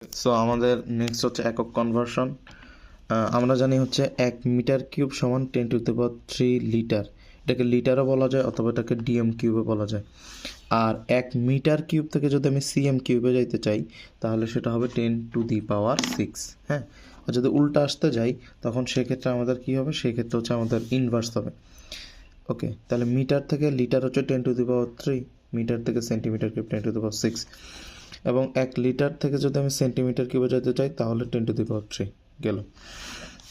So আমাদের next হচ্ছে একক কনভার্সন। আমরা জানি হচ্ছে 1 মিটার কিউব সমান 10⁻³ লিটার। এটাকে লিটারও বলা যায় অথবা এটাকে ডিএম কিউবও বলা যায়। আর 1 মিটার কিউব থেকে যদি আমি সিএম কিউবে যাইতে চাই তাহলে সেটা হবে 10⁶। হ্যাঁ, আর যদি উল্টা আসতে যাই তখন সেক্ষেত্রে আমাদের কী হবে, সেক্ষেত্রে হচ্ছে আমাদের ইনভার্স হবে। ওকে, তাহলে মিটার থেকে লিটার হচ্ছে 10⁻³, মিটার থেকে সেন্টিমিটার কিউব 10⁶, এবং 1 লিটার থেকে যদি আমি সেন্টিমিটার কিউবে যেতে চাই তাহলে 10⁻³ গেল।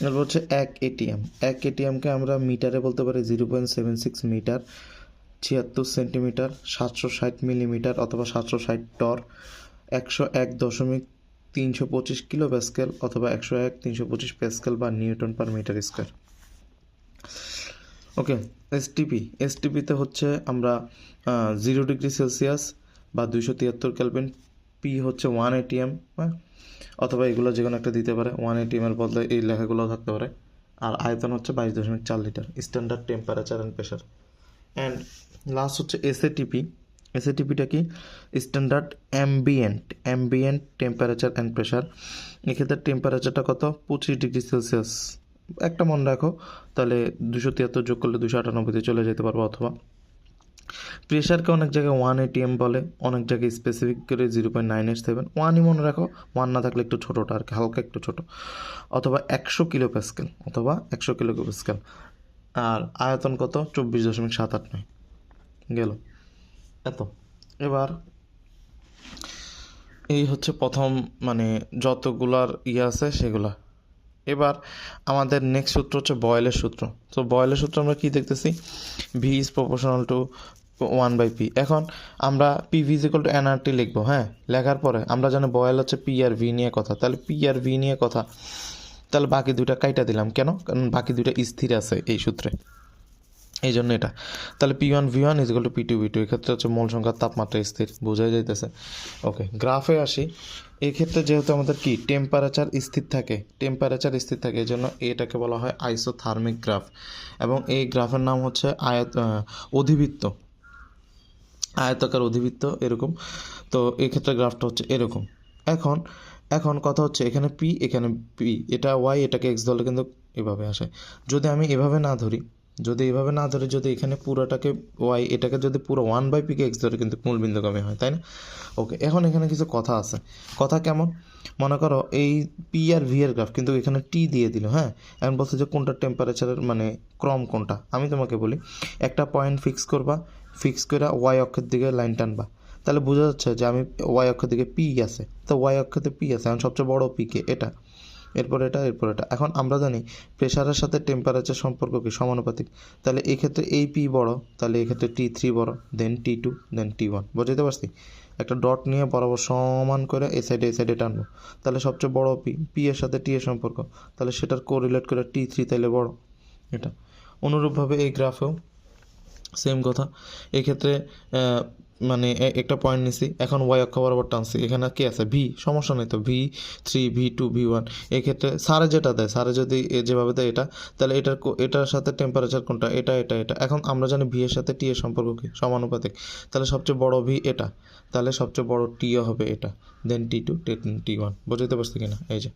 এরপর হচ্ছে 1 এটিএম। 1 এটিএমকে আমরা মিটারে বলতে পারি 0.76 মিটার, 76 সেন্টিমিটার, 760 মিলিমিটার অথবা 760 টর, 101.325 কিলো প্যাসকেল অথবা 101.325 প্যাসকেল বা নিউটন পার মিটার স্কোয়ার। ওকে, এসটিপিতে হচ্ছে আমরা 0 ডিগ্রি সেলসিয়াস বা 273 কেলভিন, পি হচ্ছে 1 এটিএম, হ্যাঁ, অথবা এগুলো যে কোনো একটা দিতে পারে। 1 এটিএমের বদলে এই লেখাগুলো থাকতে পারে। আর আয়তন হচ্ছে 22.4 litre, standard temperature and pressure. And last হচ্ছে এসএটিপি। এসএটিপিটা কি? Standard ambient temperature and pressure. এক্ষেত্রে টেম্পারেচারটা কত? 25 ডিগ্রি সেলসিয়াস। একটা মনে রাখো, তাহলে 273 যোগ করলে 298-তে চলে যেতে পারবো। অথবা প্রেশারকে অনেক জায়গায় 1 এটিএম বলে, অনেক জায়গায় স্পেসিফিক করে 0.987। 1ই মনে রাখো, 1 না থাকলে একটু ছোটোটা আর কি, হালকা একটু ছোটো। অথবা 100 কিলো প্যাসকেল, আর আয়তন কত? 24.789 গেল। এত। এবার এই হচ্ছে প্রথম, মানে যতগুলার আছে সেগুলা। এবার আমাদের নেক্সট সূত্র হচ্ছে বয়েলের সূত্র। তো বয়েলের সূত্র আমরা কি দেখতেছি? V is proportional two 1/p। এখন আমরা PV is equal to nRT লিখবো। হ্যাঁ, লেখার পরে আমরা জানি বয়েল হচ্ছে পি আর ভি নিয়ে কথা, তাহলে পি আর ভি নিয়ে কথা, তাহলে বাকি দুইটা কাইটা দিলাম। কেন? কারণ বাকি দুইটা স্থির আছে এই সূত্রে, এই জন্য এটা। তাহলে P1V1 is equal two P2V2। এক্ষেত্রে হচ্ছে মূল সংখ্যার তাপমাত্রা স্থির, বোঝাই যাইতেছে। ওকে, গ্রাফে আসি। এক্ষেত্রে যেহেতু আমাদের কি টেম্পারেচার স্থির থাকে, এই জন্য এটাকে বলা হয় আইসোথার্মিক গ্রাফ। এবং এই গ্রাফের নাম হচ্ছে অধিবৃত্ত, আয়তাকার অধিবৃত্ত এরকম। তো এক্ষেত্রে গ্রাফটা হচ্ছে এরকম। এখন কথা হচ্ছে এখানে পি, এখানে পি, এটা ওয়াই, এটাকে এক্স ধরলে কিন্তু এভাবে আসে। যদি আমি এভাবে না ধরি, যদি এখানে পুরোটাকে ওয়াই, এটাকে যদি পুরো 1/p-কে এক্স ধরে, কিন্তু মূলবিন্দুগামী হয়, তাই না? ওকে, এখন এখানে কিছু কথা আছে। কথা কেমন? মনে করো এই পি আর ভি এর গ্রাফ, কিন্তু এখানে টি দিয়ে দিল। হ্যাঁ, এখন বলছে যে কোনটা টেম্পারেচারের মানে ক্রম কোনটা। আমি তোমাকে বলি, একটা পয়েন্ট ফিক্স করে ওয়াই অক্ষের দিকে লাইন টানবা, তাহলে বোঝা যাচ্ছে যে আমি ওয়াই অক্ষের দিকে পি আছে, তো ওয়াই অক্ষেতে পি আছে। এখন সবচেয়ে বড় পিকে এটা, এরপর এটা। এখন আমরা জানি প্রেশারের সাথে টেম্পারেচার সম্পর্ক কি? সমানুপাতিক। তাহলে এক্ষেত্রে এই পি বড়, তাহলে এক্ষেত্রে T3 বড়, দেন T2, দেন T1। বুঝতে পারছি? একটা ডট নিয়ে বরাবর সমান করে এ সাইডে টানবো, তাহলে সবচেয়ে বড় পি এর সাথে টি এর সম্পর্ক, তাহলে সেটার কোরিলেট করে T3 তাহলে বড় এটা। অনুরূপভাবে এই গ্রাফেও সেম কথা। এক্ষেত্রে মানে একটা পয়েন্ট নিছি, এখন ওয়াই অক্ষ বরাবর টানছি, এখানে কি আছে? ভি, সমস্যা নেই তো, V3, V2, V1। এক্ষেত্রে সারে যেটা দেয়, সারে যদি যেভাবে দেয় এটা, তাহলে এটার সাথে টেম্পারেচার কোনটা? এটা। এখন আমরা জানি ভি এর সাথে টি এর সম্পর্ক কি? সমানুপাতিক। তাহলে সবচেয়ে বড় ভি এটা, তাহলে সবচেয়ে বড় টিও হবে এটা, দেন T2, T1। বুঝতে পারছি কিনা? এই যে।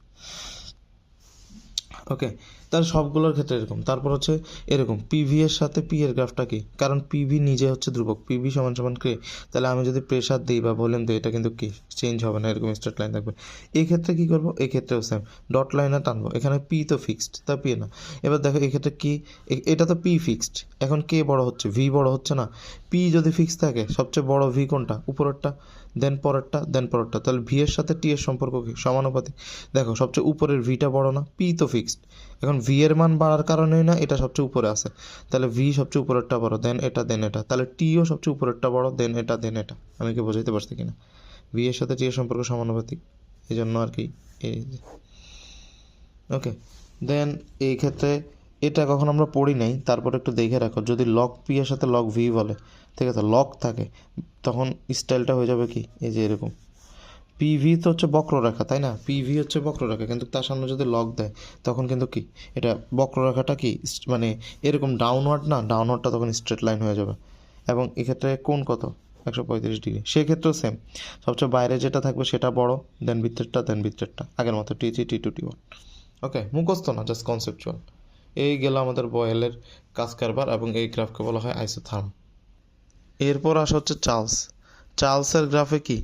ওকে, তাহলে সবগুলোর ক্ষেত্রে এরকম। তারপর হচ্ছে এরকম পিভি এর সাথে পি এর গ্রাফটা কি? কারণ পিভি নিজে হচ্ছে ধ্রুবক, পিভি সমান সমান কে, তাহলে আমি যদি প্রেশার দিই বা ভলিউম দিই, এটা কিন্তু কি চেঞ্জ হবে না, এরকম স্ট্রেট লাইন থাকবে। এই ক্ষেত্রে কি করবো? এক্ষেত্রেও সেম, ডট লাইনে টানবো। এখানে পি তো ফিক্সড, তা পি না। এবার দেখো এক্ষেত্রে কি, এটা তো পি ফিক্সড, এখন কে বড় হচ্ছে? ভি বড় হচ্ছে না? পি যদি ফিক্স থাকে, সবচেয়ে বড় ভি কোনটা? উপরেরটা, দেন পরেরটা। তাহলে ভি এর সাথে টি এর সম্পর্ক কি? সমানুপাতিক। দেখো সবচেয়ে উপরের ভিটা বড় না? পি তো ফিক্সড, এখন ভি এর মান বাড়ার কারণেই না এটা সবচেয়ে উপরে আছে, তাহলে ভি সবচেয়ে উপরেরটা বড়, দেন এটা, তাহলে টিও সবচেয়ে উপরেরটা বড়, দেন এটা। আমি কি বোঝাইতে পারছি কিনা? ভি এর সাথে টি এর সম্পর্ক সমানুপাতিক, এই জন্য আর কি এই। ওকে, দেন এই ক্ষেত্রে এটা কখন আমরা পড়ি নাই, তারপর একটু দেখে রাখো। যদি লগ পি এর সাথে লগ ভি বলে, ঠিক আছে, লগ থাকে, তখন স্টাইলটা হয়ে যাবে কি? এই যে এরকম। পিভি তো হচ্ছে বক্ররেখা, তাই না? পিভি হচ্ছে বক্ররেখা, কিন্তু তার সামনে যদি লগ দেয় তখন কিন্তু কি এটা বক্ররেখাটা কি মানে এরকম ডাউনওয়ার্ড না, ডাউনওয়ার্ডটা তখন স্ট্রেট লাইন হয়ে যাবে। এবং এক্ষেত্রে কোণ কত? 135 ডিগ্রি, সেক্ষেত্রেও সেম, সবচেয়ে বাইরে যেটা থাকবে সেটা বড়, দেন ভিতরেরটা আগের মতো T3 T2 T1। ওকে, মুখস্থ না, জাস্ট কনসেপচুয়াল। এই গেল আমাদের বয়েলের কাজ কারবার, এবং এই গ্রাফকে বলা হয় আইসোথার্ম। এরপর আসা হচ্ছে চার্লসের গ্রাফে কি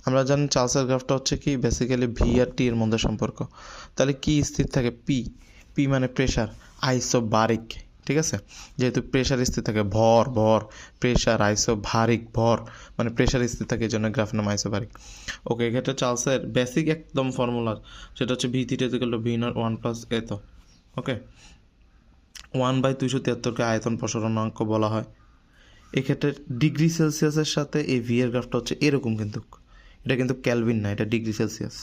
আমরা জানি, চার্লসের গ্রাফটা হচ্ছে কি বেসিক্যালি ভি আর টি এর মধ্যে সম্পর্ক। তাহলে কি স্থির থাকে, পি মানে প্রেশার, আইসোবারিক, ঠিক আছে, যেহেতু প্রেশার স্থির থাকে, ভর প্রেশার, আইসোবারিক ভর মানে প্রেশার স্থির থাকে, এই জন্য গ্রাফের নাম আইসোবারিক। ওকে, এক্ষেত্রে চার্লসের বেসিক একদম ফর্মুলা সেটা হচ্ছে V θ = V0 1 + এ। তো ওকে, 1/273কে আয়তন প্রসারণাঙ্ক বলা হয়। এক্ষেত্রে ডিগ্রি সেলসিয়াসের সাথে এই ভি এর গ্রাফটা হচ্ছে এরকম, কিন্তু এটা কিন্তু ক্যালভিন না, এটা ডিগ্রি সেলসিয়াস।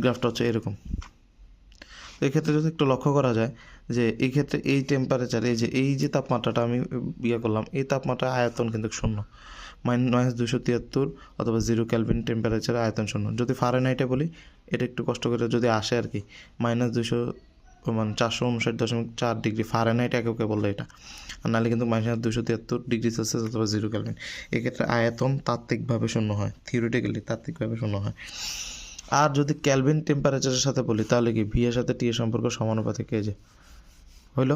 গ্রাফটা হচ্ছে এরকম। তো এক্ষেত্রে যদি একটু লক্ষ্য করা যায় যে এই ক্ষেত্রে এই টেম্পারেচার, এই যে তাপমাত্রাটা আমি করলাম, এই তাপমাত্রা আয়তন কিন্তু শূন্য, -273 অথবা 0 ক্যালভিন টেম্পারেচার আয়তন শূন্য। যদি ফারেনহাইটে বলি, এটা একটু কষ্ট করে যদি আসে আর কি, -200 মানে 459.4 ডিগ্রি ফারেনহাইট এককে বললে এটা, আর নাহলে কিন্তু -273 ডিগ্রি সেলসিয়াস অথবা 0 ক্যালভিন। এক্ষেত্রে আয়তন তাত্ত্বিকভাবে শূন্য হয়, থিওরিটিক্যালি তাত্ত্বিকভাবে শূন্য হয়। আর যদি ক্যালভিন টেম্পারেচারের সাথে বলি, তাহলে কি ভি এর সাথে টি এর সম্পর্ক সমানুপাতিক, এই যে হইল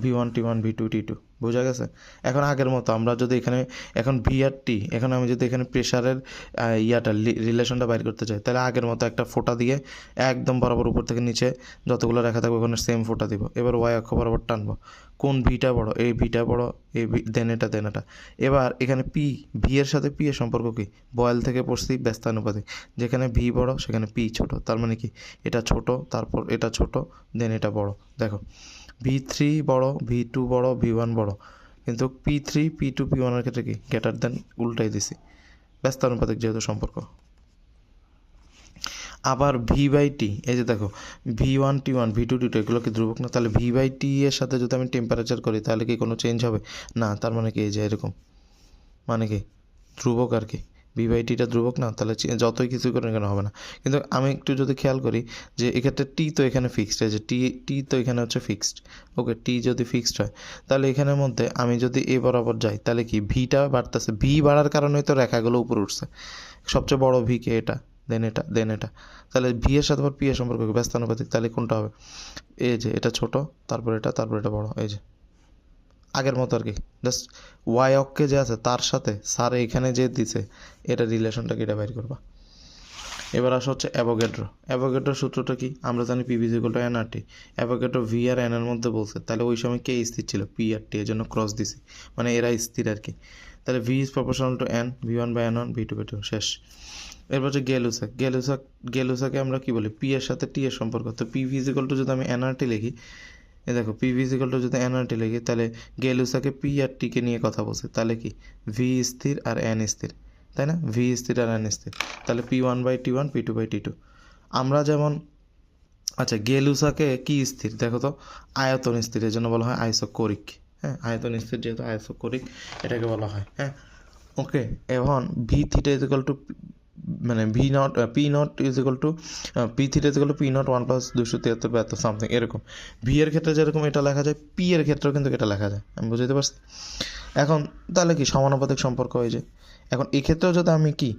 V1 T1 V2 T2, বোঝা গেছে। এখন আগের মতো আমরা যদি এখানে এখন ভি আর টি, এখন আমি যদি এখানে প্রেশারের রিলেশনটা বাইর করতে চাই, তাহলে আগের মতো একটা ফোঁটা দিয়ে একদম বরাবর উপর থেকে নিচে যতগুলো রেখা থাকবে ওখানে সেম ফোঁটা দিব। এবার ওয়াই অক্ষ বরাবর টানবো, কোন ভিটা বড়, এই ভিটা বড়, এই দেন এটা। এবার এখানে ভি এর সাথে পি এর সম্পর্ক কি, বয়েল থেকে পড়ছি ব্যস্তানুপাতিক, যেখানে ভি বড় সেখানে পি ছোট, তার মানে কি এটা ছোট, তারপর এটা ছোট, দেন এটা বড়। দেখো V3 বড়, V2 বড়, V1 বড়, কিন্তু P3 P2 P1 এর ক্ষেত্রে কি গ্রেটার দেন উল্টাই দিছি, ব্যস্তানুপাতিক যেহেতু সম্পর্ক। আবার V/T, এই যে দেখো V1 T1 V2 T2 এগুলো কি ধ্রুবক না, তাহলে V/T এর সাথে যদি আমি টেম্পারেচার করি তাহলে কি কোনো চেঞ্জ হবে না, তার মানে কি এই যে এরকম, মানে কি ধ্রুবক আর কি, V/Tটা ধ্রুবক না, তাহলে যতই কিছু করেন কেন হবে না। কিন্তু আমি একটু যদি খেয়াল করি যে এক্ষেত্রে টি তো এখানে ফিক্সড, এই যে টি তো এখানে হচ্ছে ফিক্সড। ওকে, টি যদি ফিক্সড হয় তাহলে এখানের মধ্যে আমি যদি এ বরাবর যাই তাহলে কি ভিটা বাড়তেছে, ভি বাড়ার কারণেই তো রেখাগুলো উপরে উঠছে, সবচেয়ে বড় ভি কে এটা, দেন এটা, তাহলে ভি এর সাথে আবার পি এর সম্পর্ক ব্যস্তানুপাতিক, তাহলে কোনটা হবে, এই যে এটা ছোট, তারপর এটা বড়, এই যে আগের মতো আর কি, জাস্ট ওয়াই অক্ষে যে আছে তার সাথে স্যার এখানে যে দিছে এটা রিলেশনটাকে এটা বাইর করবা। এবার আসা হচ্ছে অ্যাভোগাড্রোর সূত্রটা কি, আমরা জানি পি = এনআরটি। অ্যাভোগাড্রো ভি আর এন এর মধ্যে বলছে, তাহলে ওই সময় কে স্থির ছিল, পি আর টি, এর জন্য ক্রস দিছি, মানে এরা স্থির আর কি। তাহলে V is proportional two N, V1/N1 V2/2, শেষ। এরপর হচ্ছে গেলুসাকে আমরা কি বলি, পি এর সাথে টি এর সম্পর্ক। তো পি = যদি আমি এনআরটি লিখি, এ দেখো পি যদি এনআরটি লিখি, তাহলে গেলুসাকে পি আর টিকে নিয়ে কথা বলছে, তাহলে কি ভি স্থির আর এন স্থির, তাই না, ভি স্থির আর এন স্থির, তাহলে P1/T1 P2/T2। আমরা যেমন, আচ্ছা গেলুসাকে কি স্থির দেখো তো, আয়তন স্থির, এর জন্য বলা হয় আইসোকোরিক। হ্যাঁ, আয়তন স্থির যেহেতু আইসোকোরিক এটাকে বলা হয়। হ্যাঁ, ওকে। এখন V θ মানে P0 1 + 273 সামথিং এরকম। ভি এর ক্ষেত্রে যেরকম এটা লেখা যায়, পি এর ক্ষেত্রেও কিন্তু এটা লেখা যায়, আমি বুঝতে পারছি। এখন তাহলে কি সমানুপাতিক সম্পর্ক হয়ে যায়। এখন এক্ষেত্রেও যদি আমি কি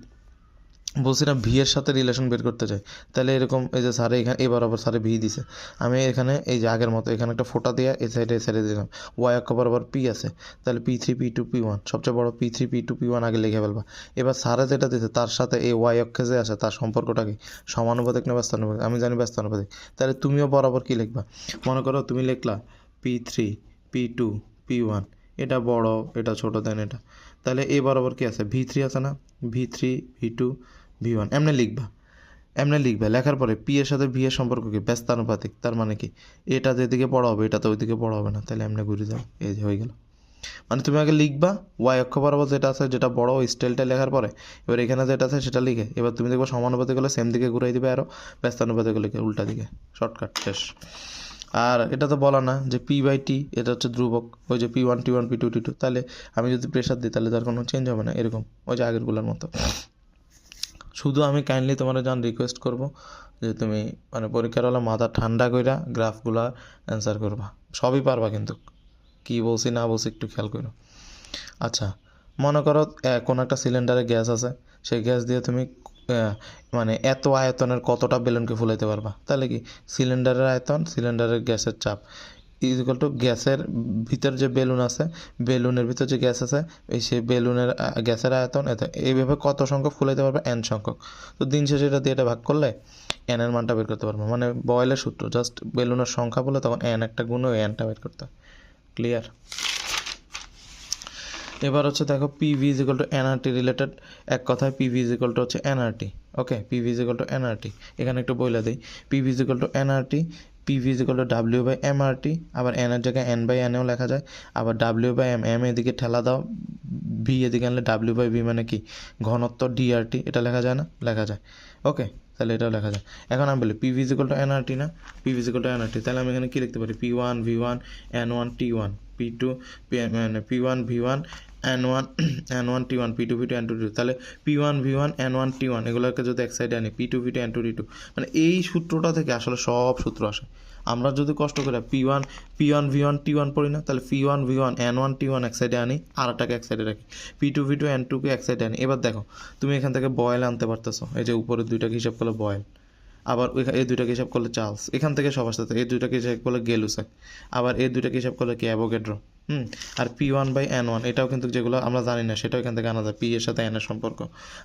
বলছি না, ভি এর সাথে রিলেশন বের করতে চাই, তাহলে এরকম এই যে স্যারে এখানে এ বরাবর স্যারে ভি দিছে, আমি এখানে এই যে আগের মতো এখানে একটা ফোঁটা দিয়ে এই সাইডে দিলাম, ওয়াই অক্ষ বরাবর পি আছে, তাহলে P3 P2 P1, সবচেয়ে বড় P3 P2 P1 আগে লিখে ফেলবা। এবার স্যারে যেটা দিতে তার সাথে এই ওয়াই অক্ষে যে আছে তার সম্পর্কটা কি, সমানুপাতিক না ব্যস্তানুপাতিক, আমি জানি ব্যস্তানুপাতিক, তাহলে তুমিও বরাবর কি লিখবা, মনে করো তুমি লিখলা P3 P2 P1, এটা বড় এটা ছোট দেন এটা, তাহলে এই বরাবর কি আছে, V3 আছে না, V3 V2 V1, এমনি লিখবা, লেখার পরে পি এর সাথে ভি এর সম্পর্ক কি, ব্যস্তানুপাতিক, তার মানে কি এটা যেদিকে বড় হবে এটা তো ওইদিকে বড় হবে না, তাহলে এমনি ঘুরে যাবে, এই যে হয়ে গেল। মানে তুমি আগে লিখবা ওয়াই অক্ষ বরাবর যেটা আছে, যেটা বড় ওই স্টাইলটা লেখার পরে এবার এখানে যেটা আছে সেটা লিখে, এবার তুমি দেখবো সমানুপাতিক হলে সেম দিকে ঘুরাই দিবে, আরও ব্যস্তানুপাতিক হলে উল্টা দিকে, শর্টকাট, শেষ। আর এটা তো বলা না যে P/T এটা হচ্ছে ধ্রুবক, ওই যে P1 T1 P2 T2, তাহলে আমি যদি প্রেশার দিই তাহলে তার কোনো চেঞ্জ হবে না, এরকম ওই যে আগেরগুলোর মতো। শুধু আমি কাইন্ডলি তোমার রিকোয়েস্ট করব যে তুমি মানে পরীক্ষার হলে মাথা ঠান্ডা কইরা গ্রাফগুলা অ্যান্সার করবা, সবই পারবা, কিন্তু কি বলছি না বলছি একটু খেয়াল করো। আচ্ছা, মনে করো কোনো একটা সিলিন্ডারে গ্যাস আছে, সেই গ্যাস দিয়ে তুমি মানে এত আয়তনের কতটা বেলুনকে ফুলাইতে পারবা, তাহলে কি সিলিন্ডারের আয়তন, সিলিন্ডারের গ্যাসের চাপ ইকুয়াল টু গ্যাসের ভিতর যে বেলুন আছে, বেলুনের ভিতর যে গ্যাস আছে, এই সেই বেলুনের গ্যাসের আয়তন এত, এইভাবে কত সংখ্যক ফুলাইতে পারবে, এন সংখ্যক। তো দিন শেষে এটা দিয়ে এটা ভাগ করলে এন এর মানটা বের করতে পারবো। মানে বয়েলের সূত্র, জাস্ট বেলুনের সংখ্যা বলে তখন এন একটা গুণ ওই এনটা বের করতে হয়। ক্লিয়ার? এবার হচ্ছে দেখো PV is equal to NRT related, এক কথায় পিভি ইজ ইকুয়াল টু হচ্ছে NRT. Okay, PV is equal to NRT, এখানে একটু বইলা দিই। PV is equal to NRT, PV is equal to W by MRT, আবার এন এর জায়গায় এন বাই এনও লেখা যায়, আবার ডাব্লিউ বাই এম, এম এদিকে ঠেলা দাও, ভি এদিকে আনলে ডাব্লিউ বাই ভি মানে কি ঘনত্ব ডিআরটি, এটা লেখা যায় না? লেখা যায়। ওকে, তাহলে এটাও লেখা যায়। এখন আমি বলি PV is equal to NRT না, PV is equal to NRT, তাহলে আমি এখানে কি লিখতে পারি? P one V one N one T one, P two মানে P one V one N one N one T one, P two V two N two টি two, তাহলে P one V one N one T one এগুলোকে যদি এক সাইডে আনি, P two V two N two টি two, মানে এই সূত্রটা থেকে আসলে সব সূত্র আসে। আমরা যদি কষ্ট করে P one V one T one পড়ি না, তাহলে P one V one N one T one এক সাইডে আনি, আর একটাকে এক সাইডে রাখি, P two V two N টুকে এক সাইডে আনি। এবার দেখো তুমি এখান থেকে বয়েল আনতে পারতেছো, এই যে উপরের দুইটাকে হিসাব করলে বয়েল, আবার এই দুইটাকে হিসাব করলে চার্লস, এখান থেকে সব আসতে, এই দুইটাকে হিসাব করলে গেলুসাক, আবার এই দুইটাকে হিসাব করলে কি অ্যাভোগাড্রো। আর P one by N one এটাও কিন্তু যেগুলো আমরা জানি না সেটাও এখান থেকে আনা যায়, পি এর সাথে এন এর সম্পর্ক,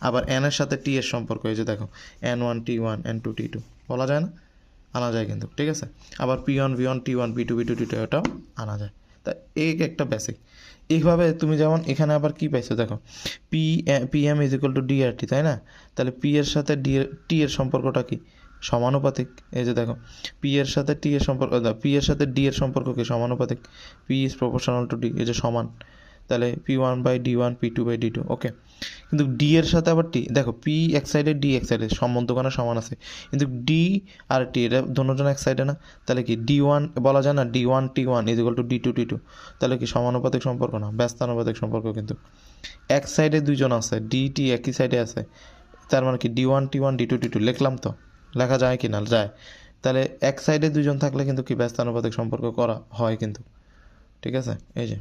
আবার এন এর সাথে টি এর সম্পর্ক, এই যে দেখো N one T one N two টি টু, বলা যায় না? আনা যায় কিন্তু, ঠিক আছে। আবার P one V one T one P two V two টি টু এটাও আনা যায়। তা এই একটা বেসিক। এইভাবে তুমি যেমন এখানে আবার কি পাইছো দেখো, P M is equal to DRT, তাই না? তাহলে পি এর সাথে টি এর সম্পর্কটা কি? সমানুপাতিক। এই যে দেখো পি এর সাথে টি এর সম্পর্ক, পি এর সাথে ডি এর সম্পর্ক কি? সমানুপাতিক। P is proportional to D, এই যে সমান, তাহলে P one by D one, P two by D two. Okay, কিন্তু ডি এর সাথে আবার টি, দেখো পি এক সাইডে ডি এক সাইডে, সম্বন্ধখানে সমান আছে, কিন্তু ডি আর টি এটা দুজন এক সাইডে না, তাহলে কি ডি ওয়ান বলা যায় না? D one T one is equal to D two T two, তাহলে কি সমানুপাতিক সম্পর্ক না, ব্যস্তানুপাতিক সম্পর্ক। কিন্তু এক সাইডে দুইজন আছে, ডি টি একই সাইডে আছে, তার মানে কি D one T one D two টি টু লিখলাম তো, লেখা যায় কি না? যায়। তাহলে এক সাইডে দুইজন থাকলে কিন্তু কি ব্যস্তানুপাতিক সম্পর্ক করা হয় কিন্তু, ঠিক আছে। এই যে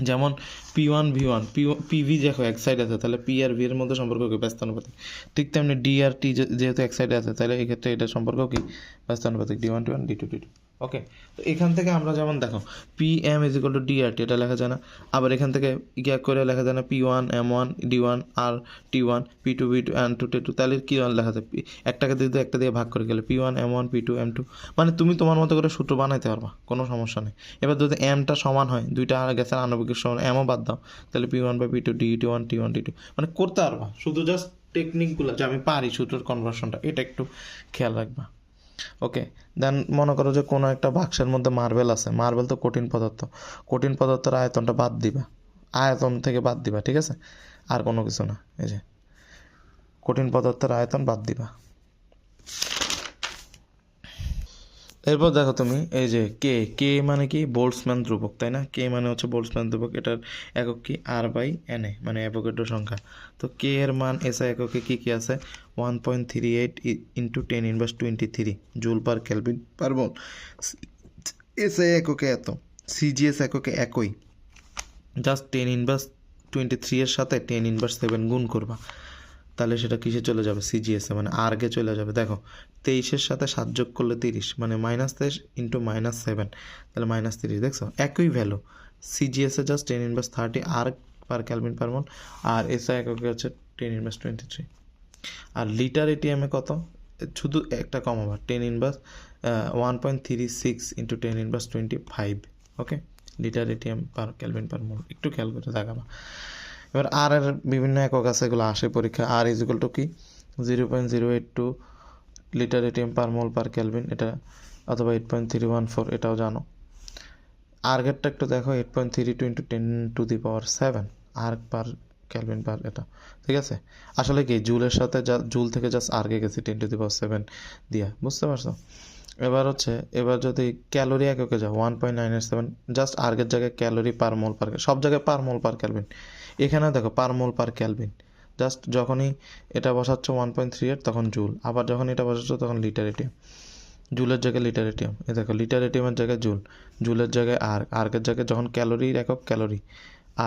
যেমন P one V one, PV দেখো এক সাইড আছে, তাহলে পি আর ভি এর মধ্যে সম্পর্ক কি? ব্যস্তানুপাতিক। ঠিক তেমনি ডি আর টি যেহেতু এক সাইডে আছে, তাহলে এই ক্ষেত্রে এটার সম্পর্ক কি? ব্যস্তানুপাতিক, D one T one D two টি টু। ওকে, তো এখান থেকে আমরা যেমন দেখো P M is equal to D R T, এটা লেখা যায় না? আবার এখান থেকে ইয়া করে লেখা যায় না? P one M one D one R one one P two V two N two টি টু, তাহলে কি লেখা যায়? একটাকে দিয়ে একটা দিয়ে ভাগ করে গেলে P one M one P two M two, মানে তুমি তোমার মতো করে সূত্র বানাইতে পারবা, কোনো সমস্যা নেই। এবার যদি এমটা সমান হয়, দুইটা গ্যাসের আণবিক সমান, এমও বাদ দাও, তাহলে P one by P two D T one T one T two, মানে করতে পারবা। শুধু জাস্ট টেকনিকগুলো যে আমি পারি সূত্রের কনভার্সনটা, এটা একটু খেয়াল রাখবা। ওকে, দেন মনে করো যে কোনো একটা বাক্সের মধ্যে মার্বেল আছে, মার্বেল তো কঠিন পদার্থ, কঠিন পদার্থের আয়তনটা বাদ দিবা, আয়তন থেকে বাদ দিবা, ঠিক আছে, আর কোনো কিছু না। এই যে কঠিন পদার্থের আয়তন বাদ দিবা। এরপর দেখো তুমি এই যে কে মানে কি? বোল্টজম্যান ধ্রুবক, তাই না? কে মানে হচ্ছে বোল্টজম্যান ধ্রুবক, এটার একক কি? আর বাই এন এ, মানে অ্যাভোগাড্রো সংখ্যা। তো কে এর মান এসআই এককে কি কি আছে? 1.38 into 10⁻23 joule per kelvin per mole. SI এককে এত, সিজিএস এককে একই, জাস্ট 10⁻23 এর সাথে 10⁻7 গুণ করবা, তাহলে সেটা কিসে চলে যাবে? সিজিএসে, মানে আর্গে চলে যাবে। দেখো 23-এর সাথে 7 যোগ করলে 30, মানে -23 ইন্টু -7, তাহলে -30। দেখছো একই ভ্যালু, সিজিএসে just 10⁻30 erg per kelvin per mole, আর এসআই এককে হচ্ছে 10⁻23। আর লিটার এটিএমে কত? শুধু একটা কম আবার 1.36 ইন্টু 10⁻25। ওকে, লিটার এটিএম পার ক্যালভিন পার মোল, একটু খেয়াল করে দেখাবা। এবার আর এর বিভিন্ন একক আছে, এগুলো আসে পরীক্ষা। আর ইজ ইকুয়াল টু কি? 0.082 লিটার এটিএম পার মোল পার ক্যালভিন, এটা, অথবা 8.314, এটাও জানো। আর্গেরটা একটু দেখো, 8.32 ইন্টু 10⁻7 আর্গ পার ক্যালভিন পার, এটা ঠিক আছে। আসলে কি জুলের সাথে জুল থেকে জাস্ট আর্গে গেছি 10⁻7 দিয়া, বুঝতে পারছো? এবার যদি ক্যালোরি এককে যাও 1.987, জাস্ট আর্গের জায়গায় ক্যালোরি পার মোল পার, সব জায়গায় পার মোল পার ক্যালভিন, এখানে দেখো পার মোল পার ক্যালভিন। জাস্ট যখনই এটা বসাচ্ছ 1.38 তখন জুল, আবার যখন এটা বসাচ্ছ তখন লিটার এটিএম, জুলের জায়গায় লিটার এটিএম। এ দেখো লিটার এটিএমের জায়গায় জুল, জুলের জায়গায় আর্গের জায়গায় যখন ক্যালোরির একক ক্যালোরি,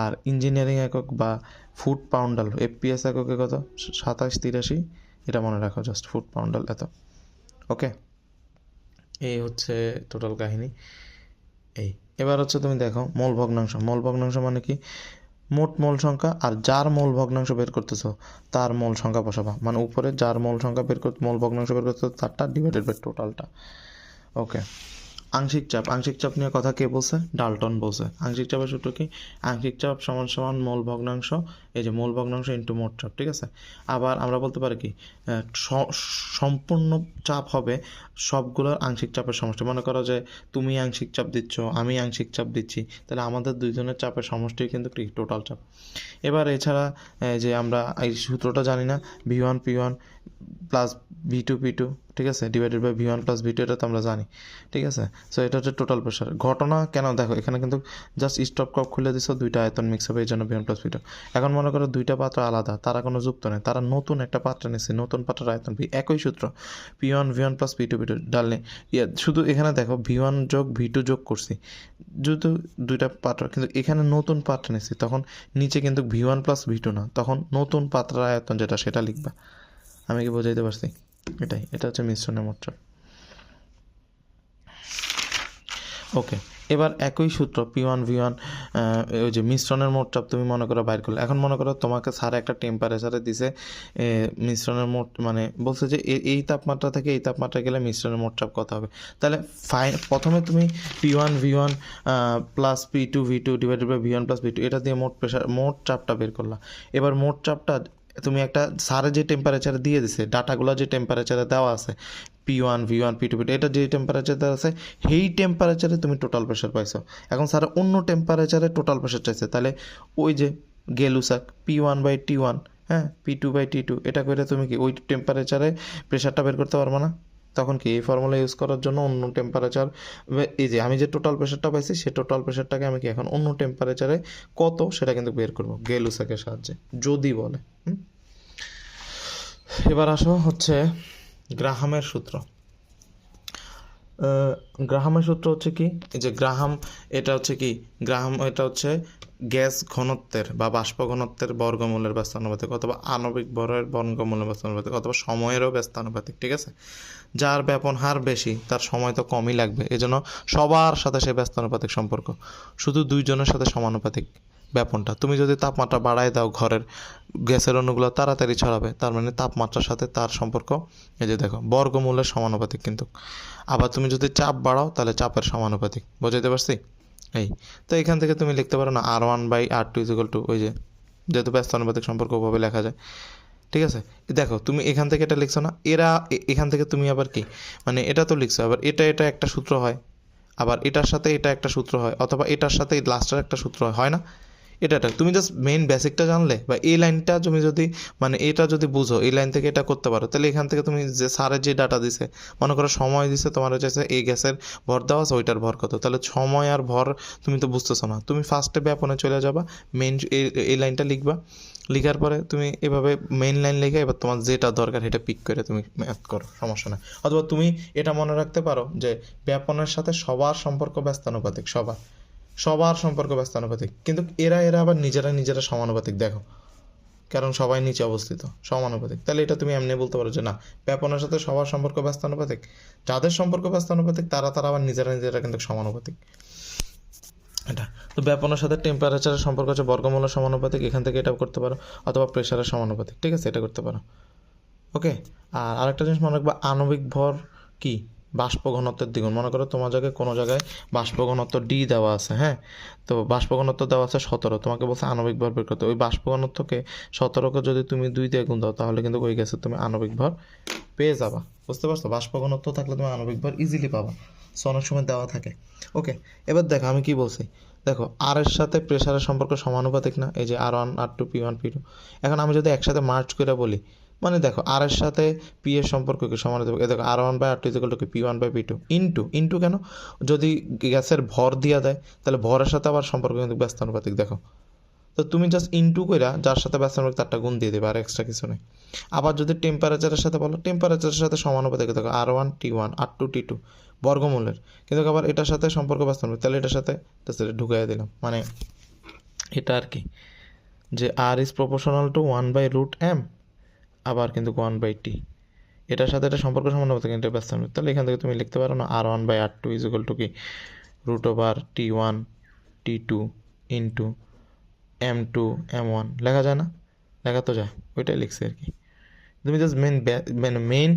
আর ইঞ্জিনিয়ারিং একক বা ফুট পাউন্ডাল এফপিএস এককে কত 2783, এটা মনে রাখো জাস্ট, ফুট পাউন্ডাল এত। ওকে, এই হচ্ছে টোটাল কাহিনী। এই এবার হচ্ছে তুমি দেখো মোল ভগ্নাংশ। মোল ভগ্নাংশ মানে কি, মোট মোল সংখ্যা আর যার মোল ভগ্নাংশ বের করতেছো তার মোল সংখ্যা বসাবা, মানে উপরে যার মোল সংখ্যা বের করতে মোল ভগ্নাংশ বের করতেছো তারটা ডিভাইডেড বাই টোটালটা। ওকে, আংশিক চাপ। আংশিক চাপ নিয়ে কথা কে বলছে? ডাল্টন বলছে। আংশিক চাপের সূত্র কি? আংশিক চাপ সমান সমান মোল ভগ্নাংশ, এই যে মোল ভগ্নাংশ ইন্টু মোট চাপ, ঠিক আছে। আবার আমরা বলতে পারি কি, সম্পূর্ণ চাপ হবে সবগুলোর আংশিক চাপের সমষ্টি। মনে করো যে তুমি আংশিক চাপ দিচ্ছ, আমি আংশিক চাপ দিচ্ছি, তাহলে আমাদের দুইজনের চাপের সমষ্টি কিন্তু টোটাল চাপ। এবার এছাড়া যে আমরা এই সূত্রটা জানি না, V1 P1 plus V2 P2, ঠিক আছে, divided by V1 plus V2, এটা তো আমরা জানি, ঠিক আছে। সো এটা হচ্ছে টোটাল প্রেশার। ঘটনা কেন দেখো, এখানে কিন্তু জাস্ট স্টপ কপ খুলে দিছো, দুইটা আয়তন মিক্স হবে, এই জন্য V1 প্লাস V2। এখন মনে করো দুইটা পাত্র আলাদা, তারা কোনো যুক্ত নেই, তারা নতুন একটা পাত্র নিচ্ছে, নতুন পাত্রের আয়তন V, একই সূত্র, V1 প্লাস V2 ডাললে শুধু এখানে দেখো V1 যোগ V2 যোগ করছি, যেহেতু দুইটা পাত্র, কিন্তু এখানে নতুন পাত্র নিচ্ছি, তখন নিচে কিন্তু V1 প্লাস V2 না, তখন নতুন পাত্রের আয়তন যেটা সেটা লিখবা। আমি কি বোঝাইতে পারছি? এটাই, এটা হচ্ছে মিশ্রণের মোট চাপ। ওকে, এবার একই সূত্র P1 V1, ওই যে মিশ্রণের মোট চাপ তুমি মনে করো বাইর করলে। এখন মনে করো তোমাকে স্যার একটা টেম্পারেচারে দিছে, মিশ্রণের মোট মানে বলছে যে এই তাপমাত্রা থেকে এই তাপমাত্রা গেলে মিশ্রণের মোট চাপ কত হবে। তাহলে প্রথমে তুমি P1 V1 plus P2 V2 divided by V1 plus V2, এটা দিয়ে মোট প্রেশার মোট চাপটা বের করলা। এবার মোট চাপটা তুমি একটা স্যারে যে টেম্পারেচারে দিয়ে দিছে, ডাটাগুলো যে টেম্পারেচারে দেওয়া আছে, P1 V1 P2 P2, এটা যে টেম্পারেচার দেওয়া আছে, সেই টেম্পারেচারে তুমি টোটাল প্রেশার পাইছো। এখন স্যার অন্য টেম্পারেচারে টোটাল প্রেশার চাইছে, তাহলে ওই যে গেলুসাক P1/T1, হ্যাঁ, P2/T2, এটা করে তুমি কি ওই টেম্পারেচারে প্রেশারটা বের করতে পারবে না? তখন কি এই ফর্মুলা ইউজ করার জন্য অন্য টেম্পারেচার, এই যে আমি যে টোটাল প্রেশারটা পাইছি সেই টোটাল প্রেশারটাকে আমি কি এখন অন্য টেম্পারেচারে কত সেটা কিন্তু বের করবো গেলুসাকের সাহায্যে, যদি বলে। এবার আসো হচ্ছে গ্রাহামের সূত্র। গ্রাহামের সূত্র হচ্ছে কি, এই যে গ্রাহাম, এটা হচ্ছে কি গ্রাহাম, এটা হচ্ছে গ্যাস ঘনত্বের বা বাষ্প ঘনত্বের বর্গমূলের ব্যস্তানুপাতিক, অথবা আণবিক ভরের বর্গমূলের ব্যস্তানুপাতিক, অথবা সময়েরও ব্যস্তানুপাতিক, ঠিক আছে। যার ব্যাপন হার বেশি তার সময় তো কমই লাগবে, এজন্য সবার সাথে সে ব্যস্তানুপাতিক সম্পর্ক, শুধু দুইজনের সাথে সমানুপাতিক ব্যাপনটা। তুমি যদি তাপমাত্রা বাড়ায় দাও, ঘরের গ্যাসের অণুগুলো তাড়াতাড়ি ছড়াবে, তার মানে তাপমাত্রার সাথে তার সম্পর্ক, এই যে দেখো, বর্গমূলের সমানুপাতিক কিন্তু। আবার তুমি যদি চাপ বাড়াও তাহলে চাপের সমানুপাতিক, বোঝাতে পারছি? এই তো এখান থেকে তুমি লিখতে পারো না R1/R2 = ওই যে, যেহেতু ব্যস্তানুপাতিক সম্পর্ক ওভাবে লেখা যায়, ঠিক আছে। দেখো তুমি এখান থেকে এটা লিখছো না, এরা এখান থেকে তুমি আবার কি, মানে এটা তো লিখছো, আবার এটা একটা সূত্র হয়, আবার এটার সাথে এটা একটা সূত্র হয়, অথবা এটার সাথে লাস্টের একটা সূত্র হয় না? এটা তুমি জাস্ট মেইন বেসিকটা জানলে, বা এই লাইনটা তুমি যদি মানে এটা যদি বুঝো, এই লাইন থেকে এটা করতে পারো, তাহলে এখান থেকে তুমি যে স্যারের যে ডাটা দিছে, মনে করো সময় দিছে তোমার হচ্ছে এই গ্যাসের ভর দেওয়া আছে, ওইটার ভর কত, তাহলে সময় আর ভর তুমি তো বুঝতেছো না, তুমি ফার্স্টে ব্যাপনে চলে যাবা, মেইন এই লাইনটা লিখবা, লিখার পরে তুমি এভাবে মেইন লাইন লিখে এবার তোমার যেটা দরকার সেটা পিক করে তুমি ম্যাথ করো, সমস্যা না। অথবা তুমি এটা মনে রাখতে পারো যে ব্যাপনের সাথে সবার সম্পর্ক ব্যস্তানুপাতিক, সবার সম্পর্ক ব্যস্তানুপাতিক, কিন্তু এরা আবার নিজেরা সমানুপাতিক, দেখো, কারণ সবাই নিচে অবস্থিত, সমানুপাতিক। তাহলে এটা তুমি এমনি বলতে পারো যে না, ব্যাপনের সাথে সবার সম্পর্ক ব্যস্তানুপাতিক, যাদের সম্পর্ক ব্যস্তানুপাতিক তারা আবার নিজেরা কিন্তু সমানুপাতিক। এটা তো ব্যাপনের সাথে টেম্পারেচারের সম্পর্ক হচ্ছে বর্গমূলের সমানুপাতিক, এখান থেকে এটা করতে পারো, অথবা প্রেশারের সমানুপাতিক, ঠিক আছে, এটা করতে পারো। ওকে, আর আরেকটা জিনিস মনে রাখবা, আণবিক ভর কি, বাষ্প ঘনত্বের দ্বিগুণ। মনে করো তোমার জায়গায় কোনো জায়গায় বাষ্প ঘনত্ব ডি দেওয়া আছে, হ্যাঁ, তো বাষ্প ঘনত্ব দেওয়া আছে 17, তোমাকে বলছে আণবিক ভর বের করতে। ওই বাষ্প ঘনত্বকে 17কে যদি তুমি 2 দিয়ে গুণ দাও, তাহলে কিন্তু ওই গ্যাসে তুমি আণবিক ভর পেয়ে যাবা, বুঝতে পারছো? বাষ্প ঘনত্ব থাকলে তুমি আণবিক ভর ইজিলি পাবা, সো অনেক সময় দেওয়া থাকে। ওকে, এবার দেখো আমি কি বলছি, দেখো আর এর সাথে প্রেশারের সম্পর্ক সমানুপাতিক না, এই যে R1 R2 P1 P2। এখন আমি যদি একসাথে মার্চ করে বলি, মানে দেখো আর এর সাথে পি এর সম্পর্ক কি সমানুপাতিক, দেখো R1/R2 = P1/P2 ইন্টু কেন, যদি গ্যাসের ভর দিয়া দেয় তাহলে ভরের সাথে আবার সম্পর্ক কিন্তু ব্যস্তানুপাতিক, দেখো, তো তুমি জাস্ট ইন্টু কইরা যার সাথে ব্যস্তানুপাতিক তারটা গুণ দিয়ে দেবে, আর এক্সট্রা কিছু নেই। আবার যদি টেম্পারেচারের সাথে বলো, টেম্পারেচারের সাথে সমানুপাতিক, দেখো R1 T1 R2 T2 বর্গমূলের, কিন্তু আবার এটার সাথে সম্পর্ক ব্যস্তানুপাতিক, তাহলে এটার সাথে ঢুকাইয়া দিলাম, মানে এটা আর কি, যে আর ইজ প্রপোর্শনাল টু 1/√m, আবার কিন্তু 1/t, এটার সাথে এটা সম্পর্ক সমানুপাতিক, এটা ব্যস্ত। তাহলে এখান থেকে তুমি লিখতে পারো না R1/R2 ইজ ইকুয়াল টু কি √T1 T2 into M2 M1, লেখা যায় না? লেখা তো যায়, ওইটাই লিখছি আর কি। তুমি জাস্ট মেইন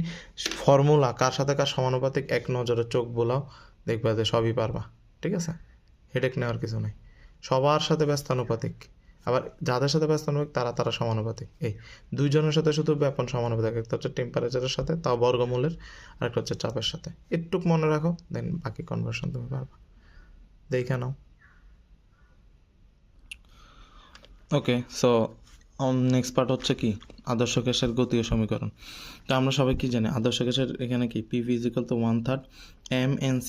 ফর্মুলা কার সাথে কার সমানুপাতিক এক নজরে চোখ বোলাও, দেখবা যে সবই পারবা। ঠিক আছে, হেডেক নেওয়ার কিছু নেই, সবার সাথে ব্যস্তানুপাতিক, আবার যাদের সাথে ব্যস্তানুপাতিক তারা তারা সমানুপাতিক। এই দুইজনের সাথে শুধু ব্যাপন সমানুপাতিক, একটা হচ্ছে টেম্পারেচারের সাথে, তাও বর্গমূলের, আর একটা হচ্ছে চাপের সাথে। একটুক মনে রাখো, দেন বাকি কনভার্সন তুমি পারবা, দেখে নাও। ওকে, সো নেক্সট পার্ট হচ্ছে কি আদর্শ গ্যাসের গতীয় সমীকরণ। তো আমরা সবাই কি জানি আদর্শ গ্যাসের এখানে কি PV is equal two 1/3 mNc²।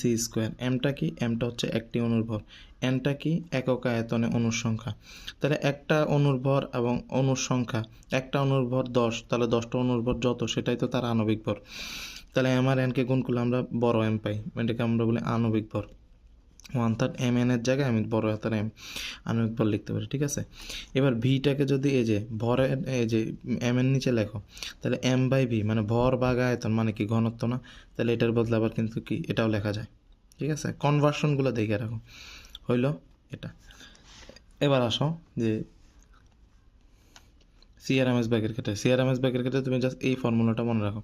এমটা কি? এমটা হচ্ছে একটি অণুর ভর, এনটা কি? একক আয়তনে অণুর সংখ্যা। তাহলে একটা অণুর ভর এবং অণুর সংখ্যা, একটা অণুর ভর 10, তাহলে 10টা অণুর ভর যত সেটাই তো তার আণবিক ভর। তাহলে এম আর এনকে গুণ করলে আমরা বড় এম পাই, এটাকে আমরা বলি আণবিক ভর। 1/3 mn এর জায়গায় আমি বড় হাতের এম আণবিক ভর লিখতে পারি। ঠিক আছে, এবার ভিটাকে যদি এই যে ভরের এই যে এম এর নিচে লেখো, তাহলে m/v মানে ভর ভাগ আয়তন, মানে কি ঘনত্ব না? তাহলে এটার বদলে আবার কিন্তু কি এটাও লেখা যায়। ঠিক আছে, কনভার্সনগুলো দেখে রাখো। হইল এটা। এবার আসো যে সিআরএমএস ব্যাগের ক্ষেত্রে, সিআরএমএস ব্যাগের ক্ষেত্রে তুমি জাস্ট এই ফর্মুলাটা মনে রাখো,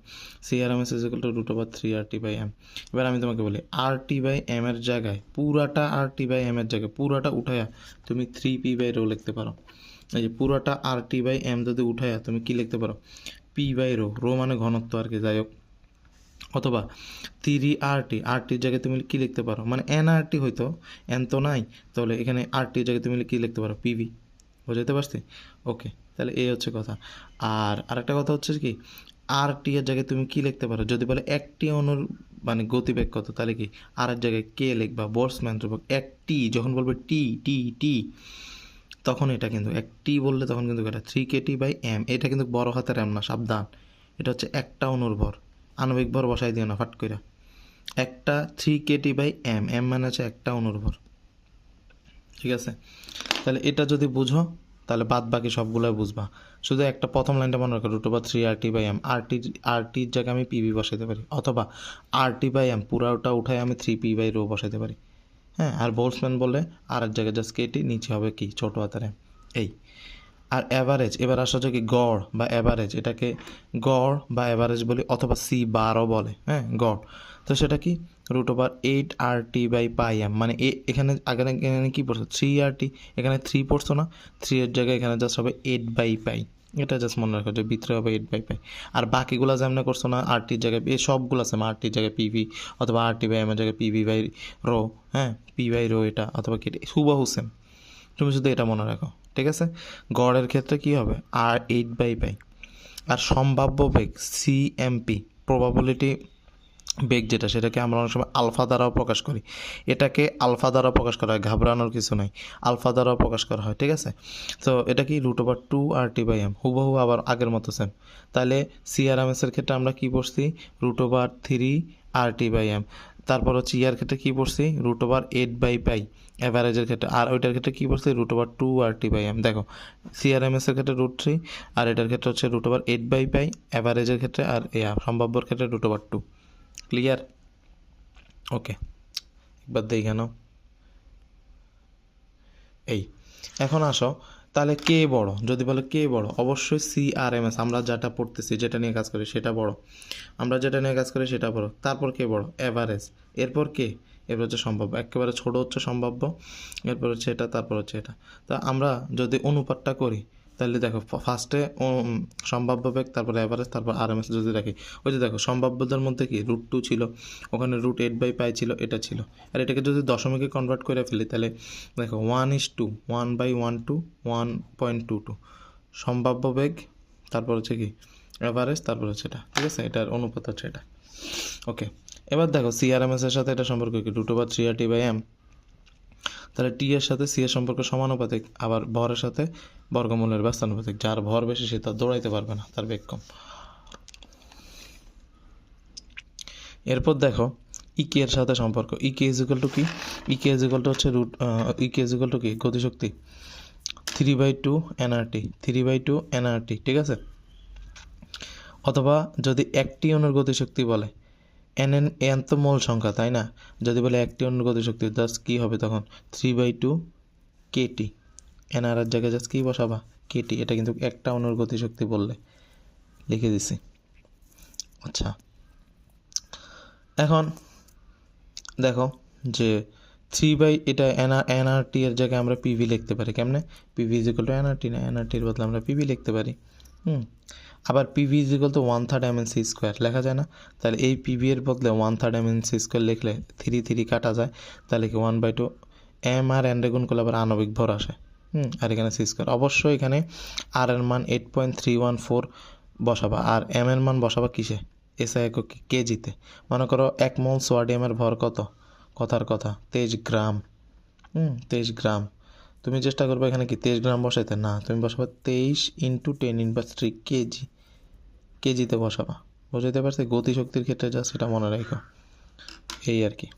CRMS is equal two √3RT/m। এবার আমি তোমাকে বলি RT/m এর জায়গায় পুরাটা, RT/m এর জায়গায় পুরাটা উঠায়া তুমি 3p/ρ লিখতে পারো। এই যে পুরাটা RT/m যদি উঠায়া তুমি কি লিখতে পারো? p/ρ, রো মানে ঘনত্ব আর কি, যাই হোক। অথবা 3RT, RTর জায়গায় তুমি কি লিখতে পারো? মানে nRT হইতো, n তো নাই, তাহলে এখানে RTর জায়গায় তুমি কি লিখতে পারো? PV। বুঝাইতে পারছি? ওকে, তাহলে এই হচ্ছে কথা। আর আরেকটা কথা হচ্ছে কি, RT এর জায়গায় তুমি কি লিখতে পারো? যদি বলে একটি অণুর মানে গতিবেগ কত, তাহলে কি আর এর জায়গায় কে লিখবা? বোলটজম্যান ধ্রুবক একটি, যখন বলবে টি টি টি তখন এটা কিন্তু একটি বললে তখন কিন্তু এটা 3kT/m, এটা কিন্তু বড় হাতের এম না, সাবধান। এটা হচ্ছে একটা অণুর ভর, আণবিক ভর বসাই দিও না ফাট কইরা। একটা 3kT/m, এম মানে হচ্ছে একটা অণুর ভর। ঠিক আছে, তাহলে এটা যদি বুঝো তাহলে বাদ বাকি সবগুলোই বুঝবা। শুধু একটা প্রথম লাইনটা মনে রাখো, √3RT/m। আরটির জায়গায় আমি পিবি বসাইতে পারি, অথবা RT/m পুরাটা উঠায় আমি 3p/ρ বসাইতে পারি। হ্যাঁ, আর বোলটজম্যান বলে আর এক জায়গায় জাস্ট কেটি, নিচে হবে কি ছোট হাতের এম। এই আর অ্যাভারেজ, এবার আসা হচ্ছে কি গড় বা অ্যাভারেজ, এটাকে গড় বা অ্যাভারেজ বলি, অথবা C/12 বলে। হ্যাঁ, গড়। তো সেটা কি √8RT/πm, মানে এখানে আগে এখানে কী পড়ছো? 3RT, এখানে 3 পড়ছো না? 3 এর জায়গায় এখানে জাস্ট হবে 8/π। এটা জাস্ট মনে রাখো যে ভিতরে হবে 8/π। আর বাকিগুলো যেমন করছো না, RTর জায়গায় এই সবগুলো আছে, RTর জায়গায় পিভি, অথবা RT/m এর জায়গায় PV/ρ। হ্যাঁ, P/ρ এটা, অথবা কেটে হুবাহু সেম, তুমি শুধু এটা মনে রাখো। ঠিক আছে, গড়ের ক্ষেত্রে কি হবে? R8/π। আর সম্ভাব্য বেগ CMP, প্রবাবিলিটি বেগ যেটা, সেটাকে আমরা অনেক সময় আলফা দ্বারাও প্রকাশ করি। এটাকে আলফা দ্বারা প্রকাশ করা হয়, ঘাবড়ানোর কিছু নাই, আলফা দ্বারাও প্রকাশ করা হয়। ঠিক আছে, তো এটা কি √2RT/m, হুবহু আবার আগের মতো সেম। তাহলে CRMS এর ক্ষেত্রে আমরা কি পড়ছি? √3RT/m। তারপর হচ্ছে ইয়ার ক্ষেত্রে কী পড়ছি? √8/π অ্যাভারেজের ক্ষেত্রে। আর ওইটার ক্ষেত্রে কী পড়ছি? √2RT/m। দেখো, CRMS এর ক্ষেত্রে √3, আর এটার ক্ষেত্রে হচ্ছে √8/π অ্যাভারেজের ক্ষেত্রে, আর সম্ভাব্যর ক্ষেত্রে √2। ক্লিয়ার? ওকে, একবার দেখে নাও। এই এখন আসো, তাহলে কে বড়? যদি বলে কে বড়, অবশ্যই CRMS, আমরা যেটা পড়তেছি, যেটা নিয়ে কাজ করি সেটা বড়, আমরা যেটা নিয়ে কাজ করি সেটা বড়। তারপর কে বড়? অ্যাভারেজ। এরপর কে? এরপর হচ্ছে সম্ভাব্য, একেবারে ছোট হচ্ছে সম্ভাব্য, এরপর হচ্ছে এটা, তারপর হচ্ছে এটা। তা আমরা যদি অনুপাতটা করি, তাহলে দেখো ফার্স্টে সম্ভাব্য বেগ, তারপরে অ্যাভারেজ, তারপর RMS যদি রাখি, ওই যে দেখো সম্ভাব্যতার মধ্যে কি √2 ছিল, ওখানে √8/π ছিল, এটা ছিল। আর এটাকে যদি দশমিকে কনভার্ট করে ফেলি, তাহলে দেখো 1:2, 1/12, 1.22 সম্ভাব্য বেগ, তারপর হচ্ছে কি অ্যাভারেজ, তারপর হচ্ছে এটা। ঠিক আছে, এটার অনুপাত হচ্ছে এটা। ওকে, এবার দেখো CRMS এর সাথে এটা সম্পর্ক কি? √3RT/m। তাহলে টি এর সাথে সি এর সম্পর্ক সমানুপাতিক, আবার ভরের সাথে বর্গমূলের ব্যস্তানুপাতিক। যার ভর বেশি সে তার দৌড়াইতে পারবে না, তার বেগ কম। এরপর দেখো ইকে এর সাথে সম্পর্ক। ইকে ইজ ইকুয়াল টু কি? ইকে ইজ ইকুয়াল টু হচ্ছে ইকে ইজ ইকুয়াল টু কি? গতিশক্তি। 3/2 এনআরটি, 3/2 এনআরটি, ঠিক আছে। অথবা যদি একটি অণুর গতিশক্তি বলে, এন তো মোল সংখ্যা, তাই না? যদি বলে একটি অণুর গতিশক্তি, জাস্ট কী হবে তখন 3/2 কেটি। এনআর এর জায়গায় জাস্ট কী বসাবা? কেটি। এটা কিন্তু একটা অণুর গতিশক্তি বললে, লিখে দিছি। আচ্ছা, এখন দেখো যে এটা এনআরটি এর জায়গায় আমরা পিভি লিখতে পারি। কেমনে? PV is equal to NRT, না এনআরটির বদলে আমরা পিভি লিখতে পারি। আবার PV is equal two 1/3 MNC square লেখা যায় না? তাহলে এই পিভি এর বদলে 1/3 এমএনসি স্কোয়ার লিখলে 3 কাটা যায়, তাহলে কি 1/2 এম আর এন রে গুণ করলে আবার আণবিক ভর আসে। আর এখানে সি স্কোয়ার। অবশ্যই এখানে আর এর মান 8.314 বসাবা, আর এম এর মান বসাবা কিসে? এসআই একক কেজিতে। মনে করো 1 মোল সোডিয়ামের ভর কত? কথার কথা 23 গ্রাম। 23 গ্রাম। তুমি চেষ্টা করবে এখানে কি 23 গ্রাম বসাইতে? না, তুমি বসাবা 23 × 10⁻³ কেজি, কেজিতে বসাবা। বুঝতে পারছি? গতিশক্তির ক্ষেত্রে যা সেটা মনে রাখো, এই আর কি।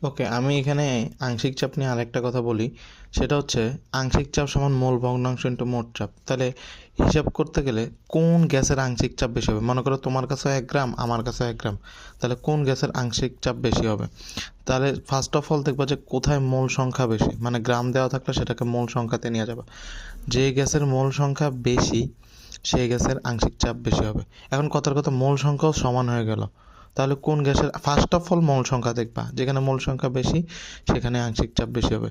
ওকে, আমি এখানে আংশিক চাপ নিয়ে আরেকটা কথা বলি, সেটা হচ্ছে আংশিক চাপ সমান মোল ভগ্নাংশ ইন্টু মোট চাপ। তাহলে হিসাব করতে গেলে কোন গ্যাসের আংশিক চাপ বেশি হবে? মনে করো তোমার কাছে 1 গ্রাম, আমার কাছে 1 গ্রাম, তাহলে কোন গ্যাসের আংশিক চাপ বেশি হবে? তাহলে ফার্স্ট অফ অল দেখবা যে কোথায় মোল সংখ্যা বেশি, মানে গ্রাম দেওয়া থাকলে সেটাকে মোল সংখ্যাতে নিয়ে যাবে। যে গ্যাসের মোল সংখ্যা বেশি সেই গ্যাসের আংশিক চাপ বেশি হবে। এখন কথার কথা মোল সংখ্যাও সমান হয়ে গেল, তাহলে কোন গ্যাসের ফার্স্ট অফ অল মোল সংখ্যা দেখবা, যেখানে মোল সংখ্যা বেশি সেখানে আংশিক চাপ বেশি হবে।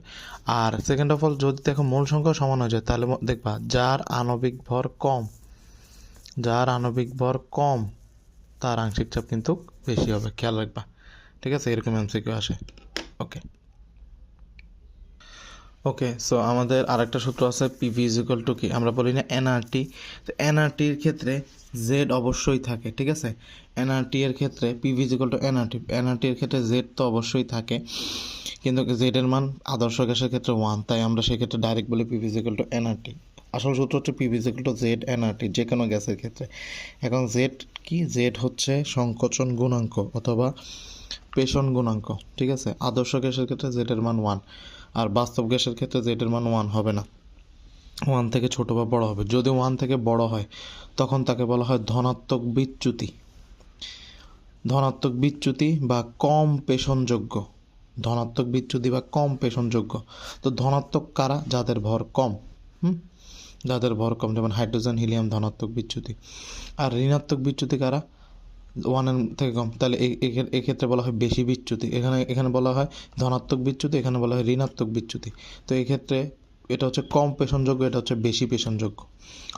আর সেকেন্ড অফ অল যদি দেখো মোল সংখ্যা সমান হয়ে যায়, তাহলে দেখবা যার আণবিক ভর কম, যার আণবিক ভর কম তার আংশিক চাপ কিন্তু বেশি হবে, খেয়াল রাখবা। ঠিক আছে, এরকম এমসিকিউ আসে। ওকে ওকে সো আমাদের আরেকটা সূত্র আছে, পিভি ইজ ইকুয়াল টু কি? আমরা বলি না এনআরটি, তো এনআরটির ক্ষেত্রে জেড অবশ্যই থাকে। ঠিক আছে, এনআরটি এর ক্ষেত্রে PV is equal to nRT, nRT এর ক্ষেত্রে জেড তো অবশ্যই থাকে, কিন্তু জেড এর মান আদর্শ গ্যাসের ক্ষেত্রে 1, তাই আমরা সেক্ষেত্রে ডাইরেক্ট বলি PV is equal to nRT. আসল সূত্র হচ্ছে PV is equal to Z nRT যে কোনো গ্যাসের ক্ষেত্রে। এখন জেড কি? জেড হচ্ছে সংকোচন গুণাঙ্ক অথবা পেষণ গুণাঙ্ক। ঠিক আছে, আদর্শ গ্যাসের ক্ষেত্রে জেড এর মান 1, আর বাস্তব গ্যাসের ক্ষেত্রে জেড এর মান 1 হবে না, 1 থেকে ছোট বা বড় হবে। যদি 1 থেকে বড় হয় তখন তাকে বলা হয় ধনাত্মক বিচ্যুতি, ধনাত্মক বিচ্যুতি বা কম পেষণযোগ্য, ধনাত্মক বিচ্যুতি বা কম পেষণযোগ্য। তো ধনাত্মক কারা? যাদের ভর কম, যাদের ভর কম, যেমন হাইড্রোজেন হিলিয়াম ধনাত্মক বিচ্যুতি। আর ঋণাত্মক বিচ্যুতি কারা? 1 থেকে কম, তাহলে এক্ষেত্রে বলা হয় বেশি বিচ্যুতি। এখানে বলা হয় ধনাত্মক বিচ্যুতি, এখানে বলা হয় ঋণাত্মক বিচ্যুতি। তো এই ক্ষেত্রে এটা হচ্ছে কম পেষণযোগ্য, এটা হচ্ছে বেশি পেষণযোগ্য।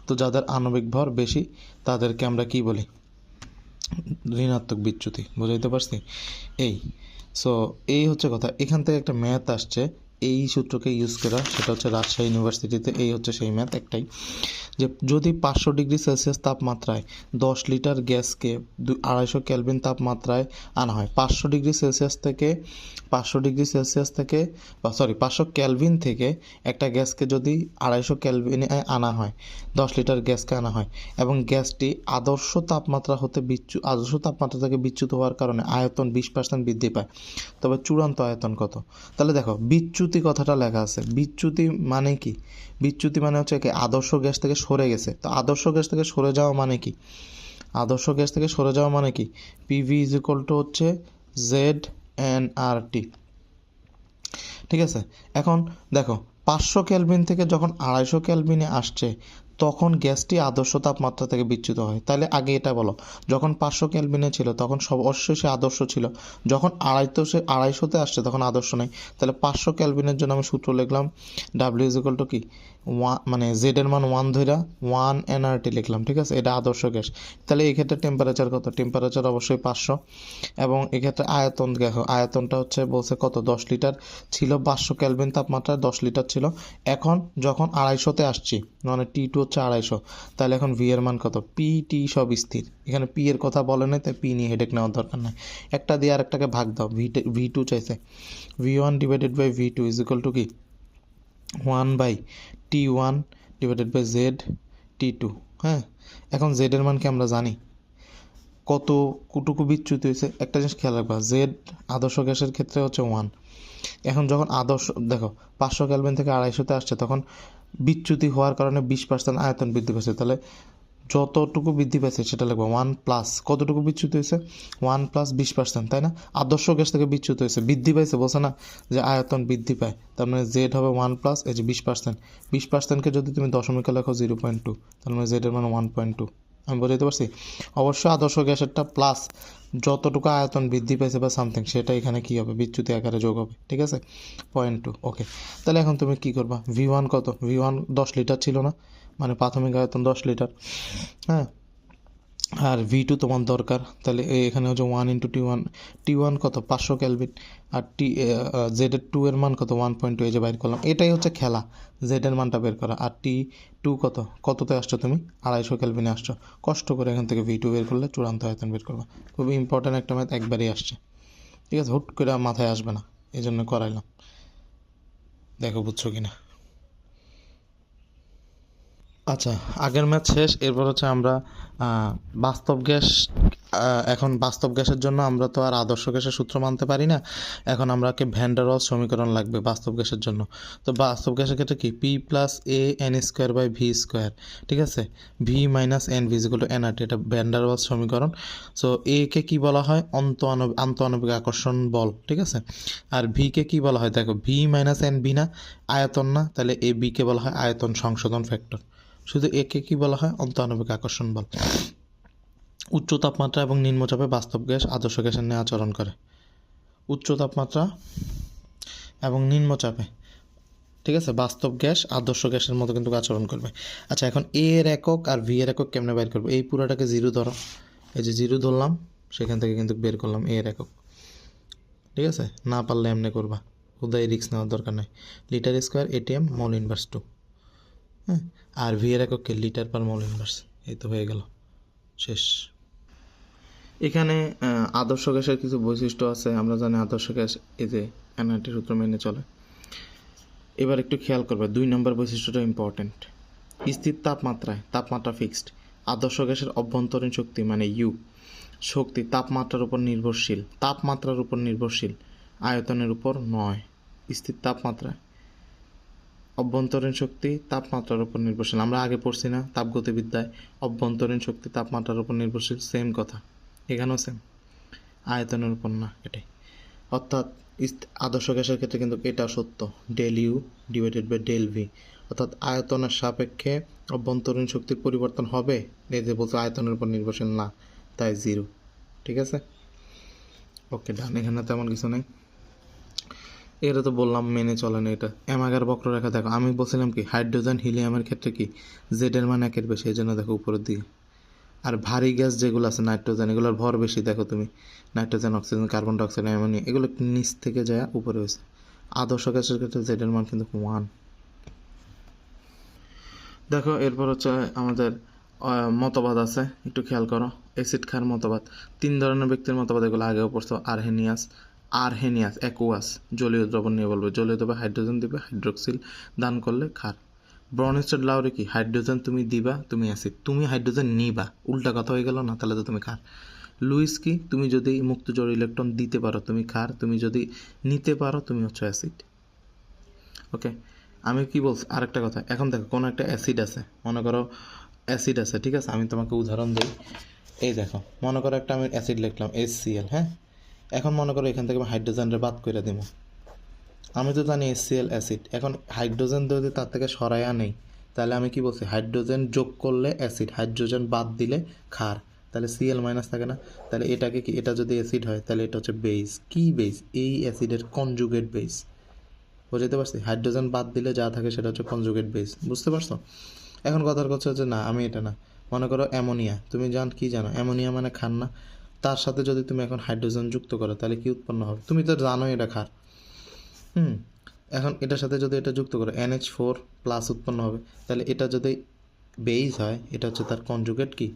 তো যাদের আণবিক ভর বেশি তাদেরকে আমরা কি বলি? ঋণাত্মক বিচ্যুতি। বুঝাইতে পারছি? এই হচ্ছে কথা। এখান থেকে একটা ম্যাথ আসছে এই সূত্রকে ইউজ করা, সেটা হচ্ছে রাজশাহী ইউনিভার্সিটিতে। এই হচ্ছে সেই ম্যাথ একটাই, যে যদি 500 ডিগ্রি সেলসিয়াস তাপমাত্রায় 10 লিটার গ্যাসকে 250 কেলভিন তাপমাত্রায় আনা হয়, 500 ডিগ্রি সেলসিয়াস থেকে 500 কেলভিন থেকে একটা গ্যাসকে যদি 250 কেলভিনে আনা হয়, 10 লিটার গ্যাসকে আনা হয়, এবং গ্যাসটি আদর্শ তাপমাত্রা থেকে বিচ্যুত হওয়ার কারণে আয়তন 20% বৃদ্ধি পায়, তবে চূড়ান্ত আয়তন কত? তাহলে দেখো বিচ্যুতি কথাটা লেখা আছে। বিচ্যুতি মানে কি? বিচ্যুতি মানে হচ্ছে কি আদর্শ গ্যাস থেকে সরে গেছে। তো আদর্শ গ্যাস থেকে সরে যাওয়া মানে কি? আদর্শ গ্যাস থেকে সরে যাওয়া মানে কি? পিভি ইজ ইকুয়াল টু হচ্ছে জেড এন আর টি। ঠিক আছে, এখন দেখো 500 কেলভিন থেকে যখন 250 কেলভিনে আসছে তখন গ্যাসটি আদর্শ তাপমাত্রা থেকে বিচ্যুত হয়। তাহলে আগে এটা বলো, যখন 500 কেলভিনে ছিল তখন অবশ্যই সে আদর্শ ছিল, যখন 250-তে আসছে তখন আদর্শ নেই। তাহলে 500 কেলভিনের জন্য আমি সূত্র লিখলাম ডাব্লিউ ইজ ইকুয়াল টু কি? মানে জেড এর মান 1 ধইরা 1 এনআরটি লিখলাম, ঠিক আছে, এটা আদর্শ গ্যাস। তাহলে এই ক্ষেত্রে টেম্পারেচার কত? টেম্পারেচার অবশ্যই 500। এবং এক্ষেত্রে আয়তন দেখো, আয়তনটা হচ্ছে বলছে কত, 10 লিটার ছিল 500 কেলভিন তাপমাত্রায় 10 লিটার ছিল। এখন যখন 250-তে আসছি, মানে T2 হচ্ছে 250, তাহলে এখন ভি এর মান কত? পি টি সব স্থির, এখানে পি এর কথা বলে নাই, তাই পি নিয়ে হেডেক নেওয়ার দরকার নাই। একটা দিয়ে আরেকটাকে ভাগ দাও, ভি টু চাইছে, V1 divided by V2 is equal to কি 1/T1 divided by Z T2। হ্যাঁ, এখন জেড এর মান কি আমরা জানি, কত কুটুকু বিচ্যুতি হয়েছে। একটা জিনিস খেয়াল রাখবা, জেড আদর্শ গ্যাসের ক্ষেত্রে হচ্ছে 1। এখন যখন আদর্শ দেখো 500 কেলভিন থেকে 250-তে আসছে, তখন বিচ্যুতি হওয়ার কারণে 20% আয়তন বৃদ্ধি পাচ্ছে। তাহলে যতটুকু বৃদ্ধি পাচ্ছে সেটা লিখবো 1 প্লাস কতটুকু বিচ্যুতি হয়েছে, 1 প্লাস 20%, তাই না? আদর্শ গ্যাস থেকে বিচ্যুতি হয়েছে, বৃদ্ধি পাইছে, বলছে না যে আয়তন বৃদ্ধি পায়, তার মানে জেড হবে 1 প্লাস এই যে 20%। 20%কে যদি তুমি দশমিকে লেখো 0.2, তার মানে জেড এর মানে 1.2। আমি বোঝাতে পারছি? অবশ্যই আদর্শ গ্যাসেরটা প্লাস যতটুকু আয়তন বৃদ্ধি পাইছে বা সামথিং, সেটা এখানে কি হবে, বিচ্যুতি আকারে যোগ হবে, ঠিক আছে, 0.2। ওকে, তাহলে এখন তুমি কি করবা, V1 কত, V1 10 লিটার ছিল না, মানে প্রাথমিক আয়তন 10 লিটার। হ্যাঁ, আর V2 তোমার দরকার, তাহলে এখানে হচ্ছে 1 × T1 কত, 500 কেলভিন, আর জেড এর 2 এর মান কত, 1.2, এই যে বাইর করলাম। এটাই হচ্ছে খেলা, জেড এর মানটা বের করা। আর T2 কততে আসছো তুমি, 250 কেলভিনে আসছো। কষ্ট করে এখান থেকে V2 বের করলে চূড়ান্ত আয়তন বের করবা। খুবই ইম্পর্ট্যান্ট একটা ম্যাথ, একবারই আসছে, ঠিক আছে, হুট করে মাথায় আসবে না, এই জন্য করাইলাম। দেখো বুঝছো কিনা। আচ্ছা, আগের ম্যাচ শেষ, এরপর হচ্ছে আমরা বাস্তব গ্যাস। এখন বাস্তব গ্যাসের জন্য আমরা তো আর আদর্শ গ্যাসের সূত্র মানতে পারি না, এখন আমরাকে ভ্যান ডার ওয়ালস সমীকরণ লাগবে বাস্তব গ্যাসের জন্য। তো বাস্তব গ্যাসের ক্ষেত্রে কি, P plus A N square by V square, ঠিক আছে, V minus N V equal to NRT, এটা ভ্যান ডার ওয়ালস সমীকরণ। সো এ কে কী বলা হয়, আন্তঃআণবিক আকর্ষণ বল, ঠিক আছে। আর ভি কে কী বলা হয়, দেখো ভি মাইনাস এন ভি না, আয়তন না, তাহলে এ বি কে বলা হয় আয়তন সংশোধন ফ্যাক্টর। শুধু একে কি বলা হয়, অন্তঃআণবিক আকর্ষণ বল। উচ্চ তাপমাত্রা এবং নিম্নচাপে বাস্তব গ্যাস আদর্শ গ্যাসের ন্যায় আচরণ করে। উচ্চ তাপমাত্রা এবং নিম্নচাপে, ঠিক আছে, বাস্তব গ্যাস আদর্শ গ্যাসের মতো কিন্তু আচরণ করবে। আচ্ছা, এখন এ এর একক আর ভি এর একক কেমনে বের করবো, এই পুরাটাকে 0 ধরো, এই যে 0 ধরলাম, সেখান থেকে কিন্তু বের করলাম এ এর একক, ঠিক আছে। না পারলে এমনি করবা, উদয় রিস্ক নেওয়ার দরকার নেই। লিটার স্কোয়ার এটিএম মল ইনভার্স 2। হ্যাঁ, আর ভি এর এককে লিটার পার মল ইনভার্স। এই তো হয়ে গেল, শেষ। এখানে আদর্শ গ্যাসের কিছু বৈশিষ্ট্য আছে, আমরা জানি আদর্শ গ্যাস এই যে এনআরটি সূত্র মেনে চলে। এবার একটু খেয়াল করবে, 2 নম্বর বৈশিষ্ট্যটা ইম্পর্টেন্ট। স্থির তাপমাত্রা ফিক্সড। আদর্শ গ্যাসের অভ্যন্তরীণ শক্তি মানে ইউ, শক্তি তাপমাত্রার উপর নির্ভরশীল, আয়তনের উপর নয়। স্থির তাপমাত্রায় অভ্যন্তরীণ শক্তি তাপমাত্রার উপর নির্ভরশীল, আমরা আগে পড়ছি না তাপগতিবিদ্যায়, অভ্যন্তরীণ শক্তি তাপমাত্রার উপর নির্ভরশীল, সেম কথা এখানেও সেম, আয়তনের উপর না, এটাই। অর্থাৎ আদর্শ গ্যাসের ক্ষেত্রে কিন্তু এটা সত্য, del U divided by del V, অর্থাৎ আয়তনের সাপেক্ষে অভ্যন্তরীণ শক্তির পরিবর্তন হবে, এই যে বলছে আয়তনের উপর নির্ভরশীল না, তাই 0, ঠিক আছে। ওকে ডান, এখানে তেমন কিছু নেই। এটা তো বললাম মেনে চলে না। এটা অ্যামাগার বক্ররেখা দেখো, আমি বলছিলাম কি হাইড্রোজেন হিলিয়ামের ক্ষেত্রে কি জেড এর মান 1-এর বেশি, এই জন্য দেখো উপরের দিকে। আর ভারী গ্যাস যেগুলো আছে নাইট্রোজেন, এগুলোর ভর বেশি, দেখো তুমি nitrogen, oxygen, carbon dioxide, ammonia, এগুলো নিচ থেকে যায় উপরে হয়েছে। আদর্শ গ্যাসের ক্ষেত্রে জেড এর মান কিন্তু 1। দেখো এরপর হচ্ছে আমাদের মতবাদ আছে, একটু খেয়াল করো। অ্যাসিড ক্ষার মতবাদ, 3 ধরনের ব্যক্তির মতবাদ, এগুলো আগেও পড়ছো। আরহেনিয়াস অ্যাকুয়াস, জলীয় দ্রবণ নিয়ে বলবে, জলীয় দ্রবণ হাইড্রোজেন দিবে, হাইড্রোক্সিল দান করলে ক্ষার। ব্রনস্টেড লাউরি কি, হাইড্রোজেন তুমি দিবা, তুমি অ্যাসিড, তুমি হাইড্রোজেন নিবা, উল্টা কথা হয়ে গেল না, তাহলে তো তুমি ক্ষার। লুইস কি, তুমি যদি মুক্ত জড় ইলেকট্রন দিতে পারো তুমি ক্ষার, তুমি যদি নিতে পারো তুমি হচ্ছে অ্যাসিড। ওকে, আমি কি বলছি আরেকটা কথা, এখন দেখো কোনো একটা অ্যাসিড আছে, মনে করো অ্যাসিড আছে, ঠিক আছে, আমি তোমাকে উদাহরণ দিই। এই দেখো, মনে করো একটা আমি অ্যাসিড লিখলাম HCl, হ্যাঁ। এখন মনে করো এখান থেকে আমি হাইড্রোজেনরে বাদ করে দেবো, আমি তো জানি HCl অ্যাসিড, এখন হাইড্রোজেন যদি তার থেকে সরাইয়া নেই, তাহলে আমি কি বলছি, হাইড্রোজেন যোগ করলে অ্যাসিড, হাইড্রোজেন বাদ দিলে ক্ষার, তাহলে Cl মাইনাস থাকে না। তাহলে এটাকে কি, এটা যদি অ্যাসিড হয় তাহলে এটা হচ্ছে বেস। কি বেস, এই অ্যাসিডের কনজুগেট বেস, বুঝতে পারছি? হাইড্রোজেন বাদ দিলে যা থাকে সেটা হচ্ছে কনজুগেট বেস, বুঝতে পারছো? এখন কথার কথা হচ্ছে না, আমি এটা না, মনে করো অ্যামোনিয়া, তুমি জানো অ্যামোনিয়া মানে ক্ষার না? তার সাথে যদি তুমি এখন হাইড্রোজেন যুক্ত করো তাহলে কি উৎপন্ন হবে? তুমি তো জানোই এটা ক্ষার। এখন এটার সাথে যদি এটা যুক্ত করো NH4+ উৎপন্ন হবে। তাহলে এটা যদি বেস হয়, এটা হচ্ছে তার কনজুগেট কি?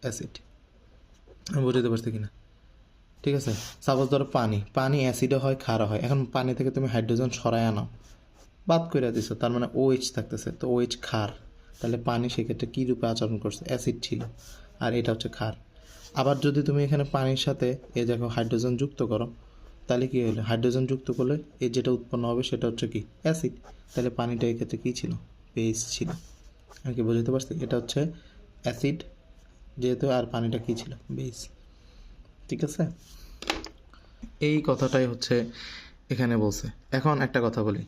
অ্যাসিড। আমি বুঝতে পারছি কিনা? ঠিক আছে, সাপোজ ধরো পানি অ্যাসিডও হয়, ক্ষারও হয়। এখন পানি থেকে তুমি হাইড্রোজেন সরায় আনাও, বাদ করে দিছো, তার মানে OH থাকতেছে, তো OH ক্ষার। তাহলে পানি সেক্ষেত্রে কী রূপে আচরণ করছে? অ্যাসিড ছিল, আর এটা হচ্ছে ক্ষার। আবার যদি তুমি এখানে পানির সাথে দেখো হাইড্রোজেন যুক্ত করো, তাহলে কী হলো? হাইড্রোজেন যুক্ত করলে যেটা উৎপন্ন হবে সেটা হচ্ছে কি? অ্যাসিড। তাহলে পানিটা এক্ষেত্রে কী ছিল? বেস ছিল। আমি কি বুঝতে পারছি? এটা হচ্ছে অ্যাসিড যেহেতু, আর পানিটা কী ছিল? বেস। ঠিক আছে, এই কথাটাই হচ্ছে এখানে বলছে। এখন একটা কথা বলি,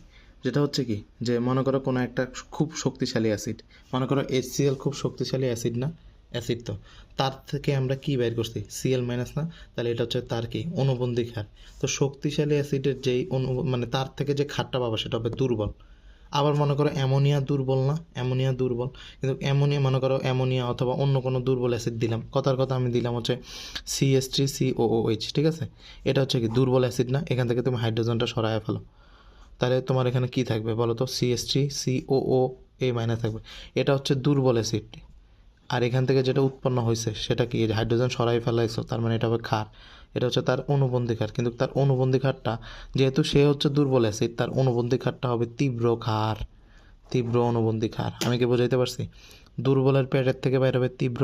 যেটা হচ্ছে কি, যে মনে করো কোনো একটা খুব শক্তিশালী অ্যাসিড, মনে করো HCl খুব শক্তিশালী অ্যাসিড না? অ্যাসিড তো, তার থেকে আমরা কি বের করছি? Cl- না? তাহলে এটা হচ্ছে তার কি? অনুবন্ধী ক্ষার। তো শক্তিশালী অ্যাসিডের যেই মানে তার থেকে যে ক্ষারটা পাবো সেটা হবে দুর্বল। আবার মনে করো অ্যামোনিয়া দুর্বল না? অ্যামোনিয়া দুর্বল, কিন্তু অ্যামোনিয়া, মনে করো অ্যামোনিয়া অথবা অন্য কোনো দুর্বল অ্যাসিড দিলাম, কথার কথা আমি দিলাম হচ্ছে CH3COOH, ঠিক আছে? এটা হচ্ছে কি? দুর্বল অ্যাসিড না? এখান থেকে তুমি হাইড্রোজেনটা সরায় ফেলো, তাহলে তোমার এখানে কি থাকবে বলো তো? CH3COOA- থাকবে। এটা হচ্ছে দুর্বল অ্যাসিড। আর এখান থেকে যেটা উৎপন্ন হয়েছে সেটা কি? হাইড্রোজেন সরাই ফেলাইছো, তার মানে এটা হবে ক্ষার। এটা হচ্ছে তার অনুবন্ধী ক্ষার, কিন্তু তার অনুবন্ধী ক্ষারটা, যেহেতু সে হচ্ছে দুর্বল অ্যাসিড, তার অনুবন্ধী ক্ষারটা হবে তীব্র ক্ষার, তীব্র অনুবন্ধী ক্ষার। আমি কি বোঝাইতে পারছি? দুর্বলের পেটের থেকে বাইর হবে তীব্র,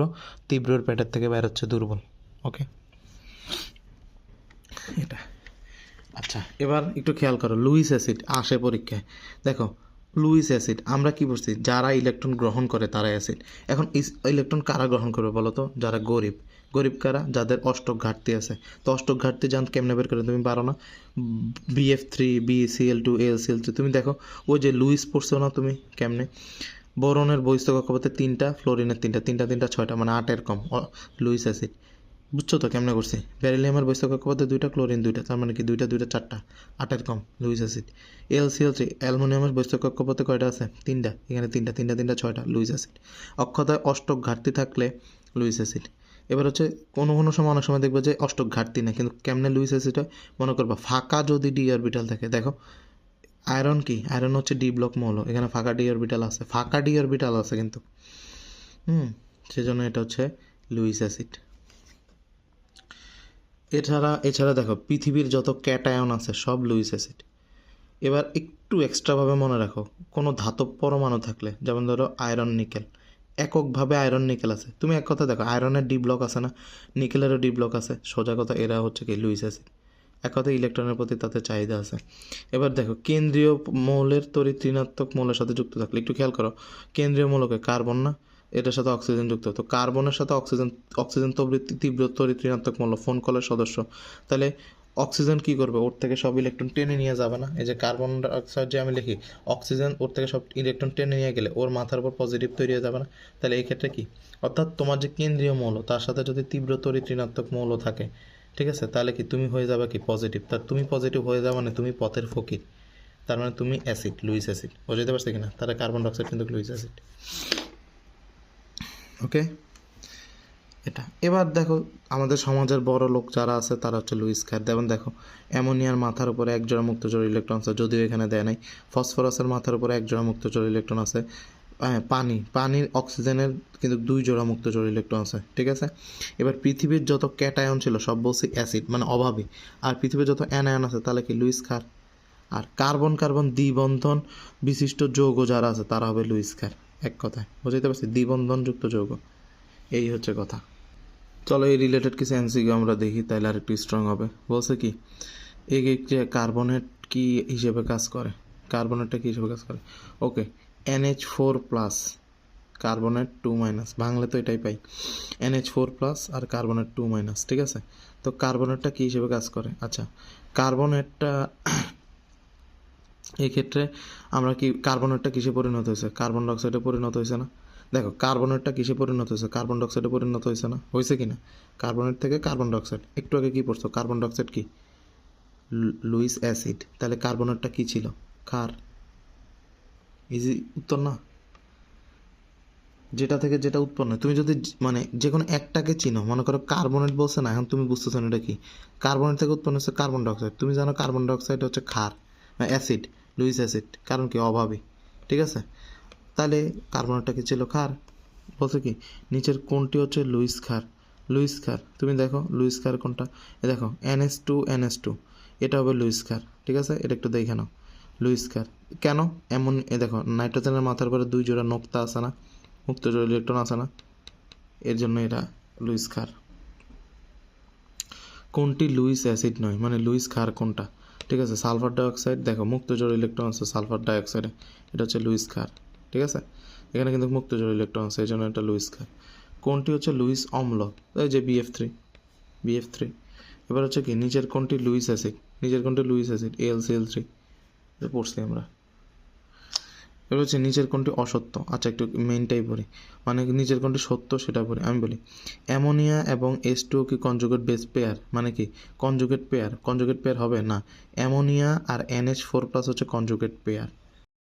তীব্রর পেটের থেকে বাইর হচ্ছে দুর্বল। ওকে, এটা। আচ্ছা, এবার একটু খেয়াল করো, লুইস অ্যাসিড আসে পরীক্ষায়। দেখো, লুইস অ্যাসিড আমরা কি বলছি? যারা ইলেকট্রন গ্রহণ করে তারা অ্যাসিড। এখন ইলেকট্রন কারা গ্রহণ করবে বলো তো? যারা গরিব। গরিব কারা? যাদের অষ্টক ঘাটতি আছে। তো অষ্টক ঘাটতি জান কেমনে বের করে? তুমি পারো না? BF3 BCl2 AlCl3, তুমি দেখো ওই যে লুইস পড়ছো না তুমি? কেমনে? বোরনের বহিস্থ কক্ষপথে 3টা, ফ্লোরিনের 3টা, 6টা, মানে 8-এর কম লুইস অ্যাসিড। বুঝছো তো কেমনে করছি? ব্যারিলিয়ামের বহিস্থ কক্ষপথে 2টা, ক্লোরিন 2টা, তার মানে কি 2টা 2টা 4টা, 8-এর কম লুইস অ্যাসিড। LCl3 অ্যালুমিনিয়ামের বহিস্থ কক্ষপথে কয়টা আছে? 3টা, এখানে 3টা 6টা, লুইস অ্যাসিড। অক্ষতায় অষ্টক ঘাটতি থাকলে লুইস অ্যাসিড। এবার হচ্ছে কোনো কোনো সময়, অনেক সময় দেখবে যে অষ্টক ঘাটতি না, কিন্তু কেমনে লুইস অ্যাসিড হয়? মনে করবা ফাঁকা যদি ডি অরবিটাল থাকে, দেখো আয়রন কি? আয়রন হচ্ছে ডি ব্লক মৌল, এখানে ফাঁকা ডি অরবিটাল আছে, ফাঁকা ডি অরবিটাল আছে কিন্তু, সেজন্য এটা হচ্ছে লুইস অ্যাসিড। এছাড়া দেখো পৃথিবীর যত ক্যাটায়ন আছে সব লুইস অ্যাসিড। এবার একটু এক্সট্রাভাবে মনে রাখো, কোনো ধাতব পরমাণু থাকলে, যেমন ধরো আয়রন নিকেল, এককভাবে আয়রন নিকেল আছে, তুমি এক কথা দেখো, আয়রনের ডি ব্লক আছে না? নিকেলেরও ডি ব্লক আছে, সোজা কথা এরা হচ্ছে কি? Luis acid. এক কথা ইলেকট্রনের প্রতি তাদের চাহিদা আছে। এবার দেখো কেন্দ্রীয় মৌলের তড়িৎ ঋণাত্মক মৌলের সাথে যুক্ত থাকলে, একটু খেয়াল করো, কেন্দ্রীয় মৌলকে কার্বন না? এটার সাথে অক্সিজেন যুক্ত, তো কার্বনের সাথে অক্সিজেন তীব্র তড়িৎ ঋণাত্মক মৌল, ফোন কলের সদস্য। তাহলে অক্সিজেন কি করবে? ওর থেকে সব ইলেকট্রন টেনে নিয়ে যাবে না? এই যে কার্বন ডাইঅক্সাইড যে আমি লিখি, অক্সিজেন ওর থেকে সব ইলেকট্রন টেনে নিয়ে গেলে ওর মাথার উপর পজিটিভ তৈরি হয়ে যাবে না? তাহলে এই ক্ষেত্রে কি, অর্থাৎ তোমার যে কেন্দ্রীয় মৌল তার সাথে যদি তীব্র তড়িৎ ঋণাত্মক মৌল থাকে, ঠিক আছে, তাহলে কি তুমি হয়ে যাবে কি? পজিটিভ। তার তুমি পজিটিভ হয়ে যাবে মানে তুমি পথের ফকির, তার মানে তুমি অ্যাসিড, লুইস অ্যাসিড। বুঝতে পারছি কিনা? তারা কার্বন ডাইঅক্সাইড কিন্তু লুইস অ্যাসিড। ওকে, এটা। এবার দেখো আমাদের সমাজের বড় লোক যারা আছে তারা হচ্ছে লুইস ক্ষার। যেমন দেখো অ্যামোনিয়ার মাথার উপরে এক জোড়া মুক্তজোড় ইলেকট্রন আছে, যদিও এখানে দেয় নাই। ফসফরাসের মাথার উপরে এক জোড়া মুক্তজোড় ইলেকট্রন আছে। হ্যাঁ, পানির অক্সিজেনের কিন্তু 2 জোড়া মুক্তজোড় ইলেকট্রন আছে, ঠিক আছে। এবার পৃথিবীর যত ক্যাটায়ন ছিল সব বলছি অ্যাসিড, মানে অভাবী। আর পৃথিবীর যত অ্যানায়ন আছে তাহলে কি? লুইস ক্ষার। আর কার্বন কার্বন দ্বিবন্ধন বিশিষ্ট যৌগ যারা আছে তারা হবে লুইস ক্ষার। এক কথায় বুঝতে পারছি? দ্বিবন্ধনযুক্ত যৌগ, এই হচ্ছে কথা। চলো এই রিলেটেড কিছু এমসিকিউ আমরা দেখি, তাহলে আর একটু স্ট্রং হবে। বলছে কি, এই যে কার্বনেট কি হিসেবে কাজ করে? কার্বনেটটা কি হিসেবে কাজ করে? ওকে, NH4+, কার্বনেট 2-, বাংলা তো এটাই পাই, NH4+ আর কার্বনেট 2-, ঠিক আছে। তো কার্বনেটটা কি হিসেবে কাজ করে? আচ্ছা, কার্বনেটটা এই ক্ষেত্রে আমরা কি, কার্বনেটটা কিসে পরিণত হয়েছে? কার্বন ডাইঅক্সাইডে পরিণত হয়েছে না? দেখো কার্বনেটটা কিসে পরিণত হয়েছে? কার্বন ডাইঅক্সাইডে পরিণত হয়েছে না? হয়েছে কি না? কার্বনেট থেকে কার্বন ডাইঅক্সাইড, একটু আগে কি পড়ছো? কার্বন ডাইঅক্সাইড কি? লুইস অ্যাসিড, তাহলে কার্বনেটটা কি ছিল? ক্ষার। ইজি উত্তর না? যেটা থেকে যেটা উৎপন্ন, তুমি যদি মানে যে কোনো একটাকে চিনো, মনে করো কার্বনেট বলছে না, এখন তুমি বুঝতেছো না এটা কি। কার্বনেট থেকে উৎপন্ন হচ্ছে কার্বন ডাইঅক্সাইড, তুমি জানো কার্বন ডাইঅক্সাইড হচ্ছে ক্ষার, অ্যাসিড, লুইস অ্যাসিড, কারণ কি? অভাবী। ঠিক আছে, তাহলে কার্বনেটটা কি ছিল? ক্ষার। বলছে কি নিচের কোনটি হচ্ছে লুইস ক্ষার? লুইস ক্ষার, তুমি দেখো লুইস ক্ষার কোনটা, এ দেখো NH2 এটা হবে লুইস ক্ষার। ঠিক আছে, এটা একটু দেখে নাও। লুইস ক্ষার কেন? এমন, এ দেখো নাইট্রোজেনের মাথার পরে 2 জোড়া নোক্তা আছে না, মুক্ত জোড়া ইলেকট্রন আছে না, এর জন্য এটা লুইস ক্ষার। কোনটি লুইস অ্যাসিড নয়, মানে লুইস ক্ষার কোনটা? ঠিক আছে, সালফার ডাইঅক্সাইড, দেখো মুক্ত জোড়া ইলেকট্রন আছে সালফার ডাইঅক্সাইডে, এটা হচ্ছে লুইস ক্ষার। ঠিক আছে, এখানে কিন্তু মুক্ত জোড়া ইলেকট্রন আছে, এই জন্য এটা লুইস ক্ষার। কোনটি হচ্ছে লুইস অম্ল? এই যে BF3। এবার হচ্ছে কি নিচের কোনটি লুইস অ্যাসিড? নিচের কোনটি লুইস অ্যাসিড? AlCl3, এটা পড়ছি আমরা। এবার হচ্ছে নিচের কোনটি অসত্য? আচ্ছা একটু মেইনটাই পড়ি, মানে নিচের কোনটি সত্য সেটা পড়ি। আমি বলি অ্যামোনিয়া এবং H2O কি কনজুগেট বেস পেয়ার? মানে কি কনজুগেট পেয়ার? কনজুগেট পেয়ার হবে না, অ্যামোনিয়া আর NH4+ হচ্ছে কনজুগেট পেয়ার।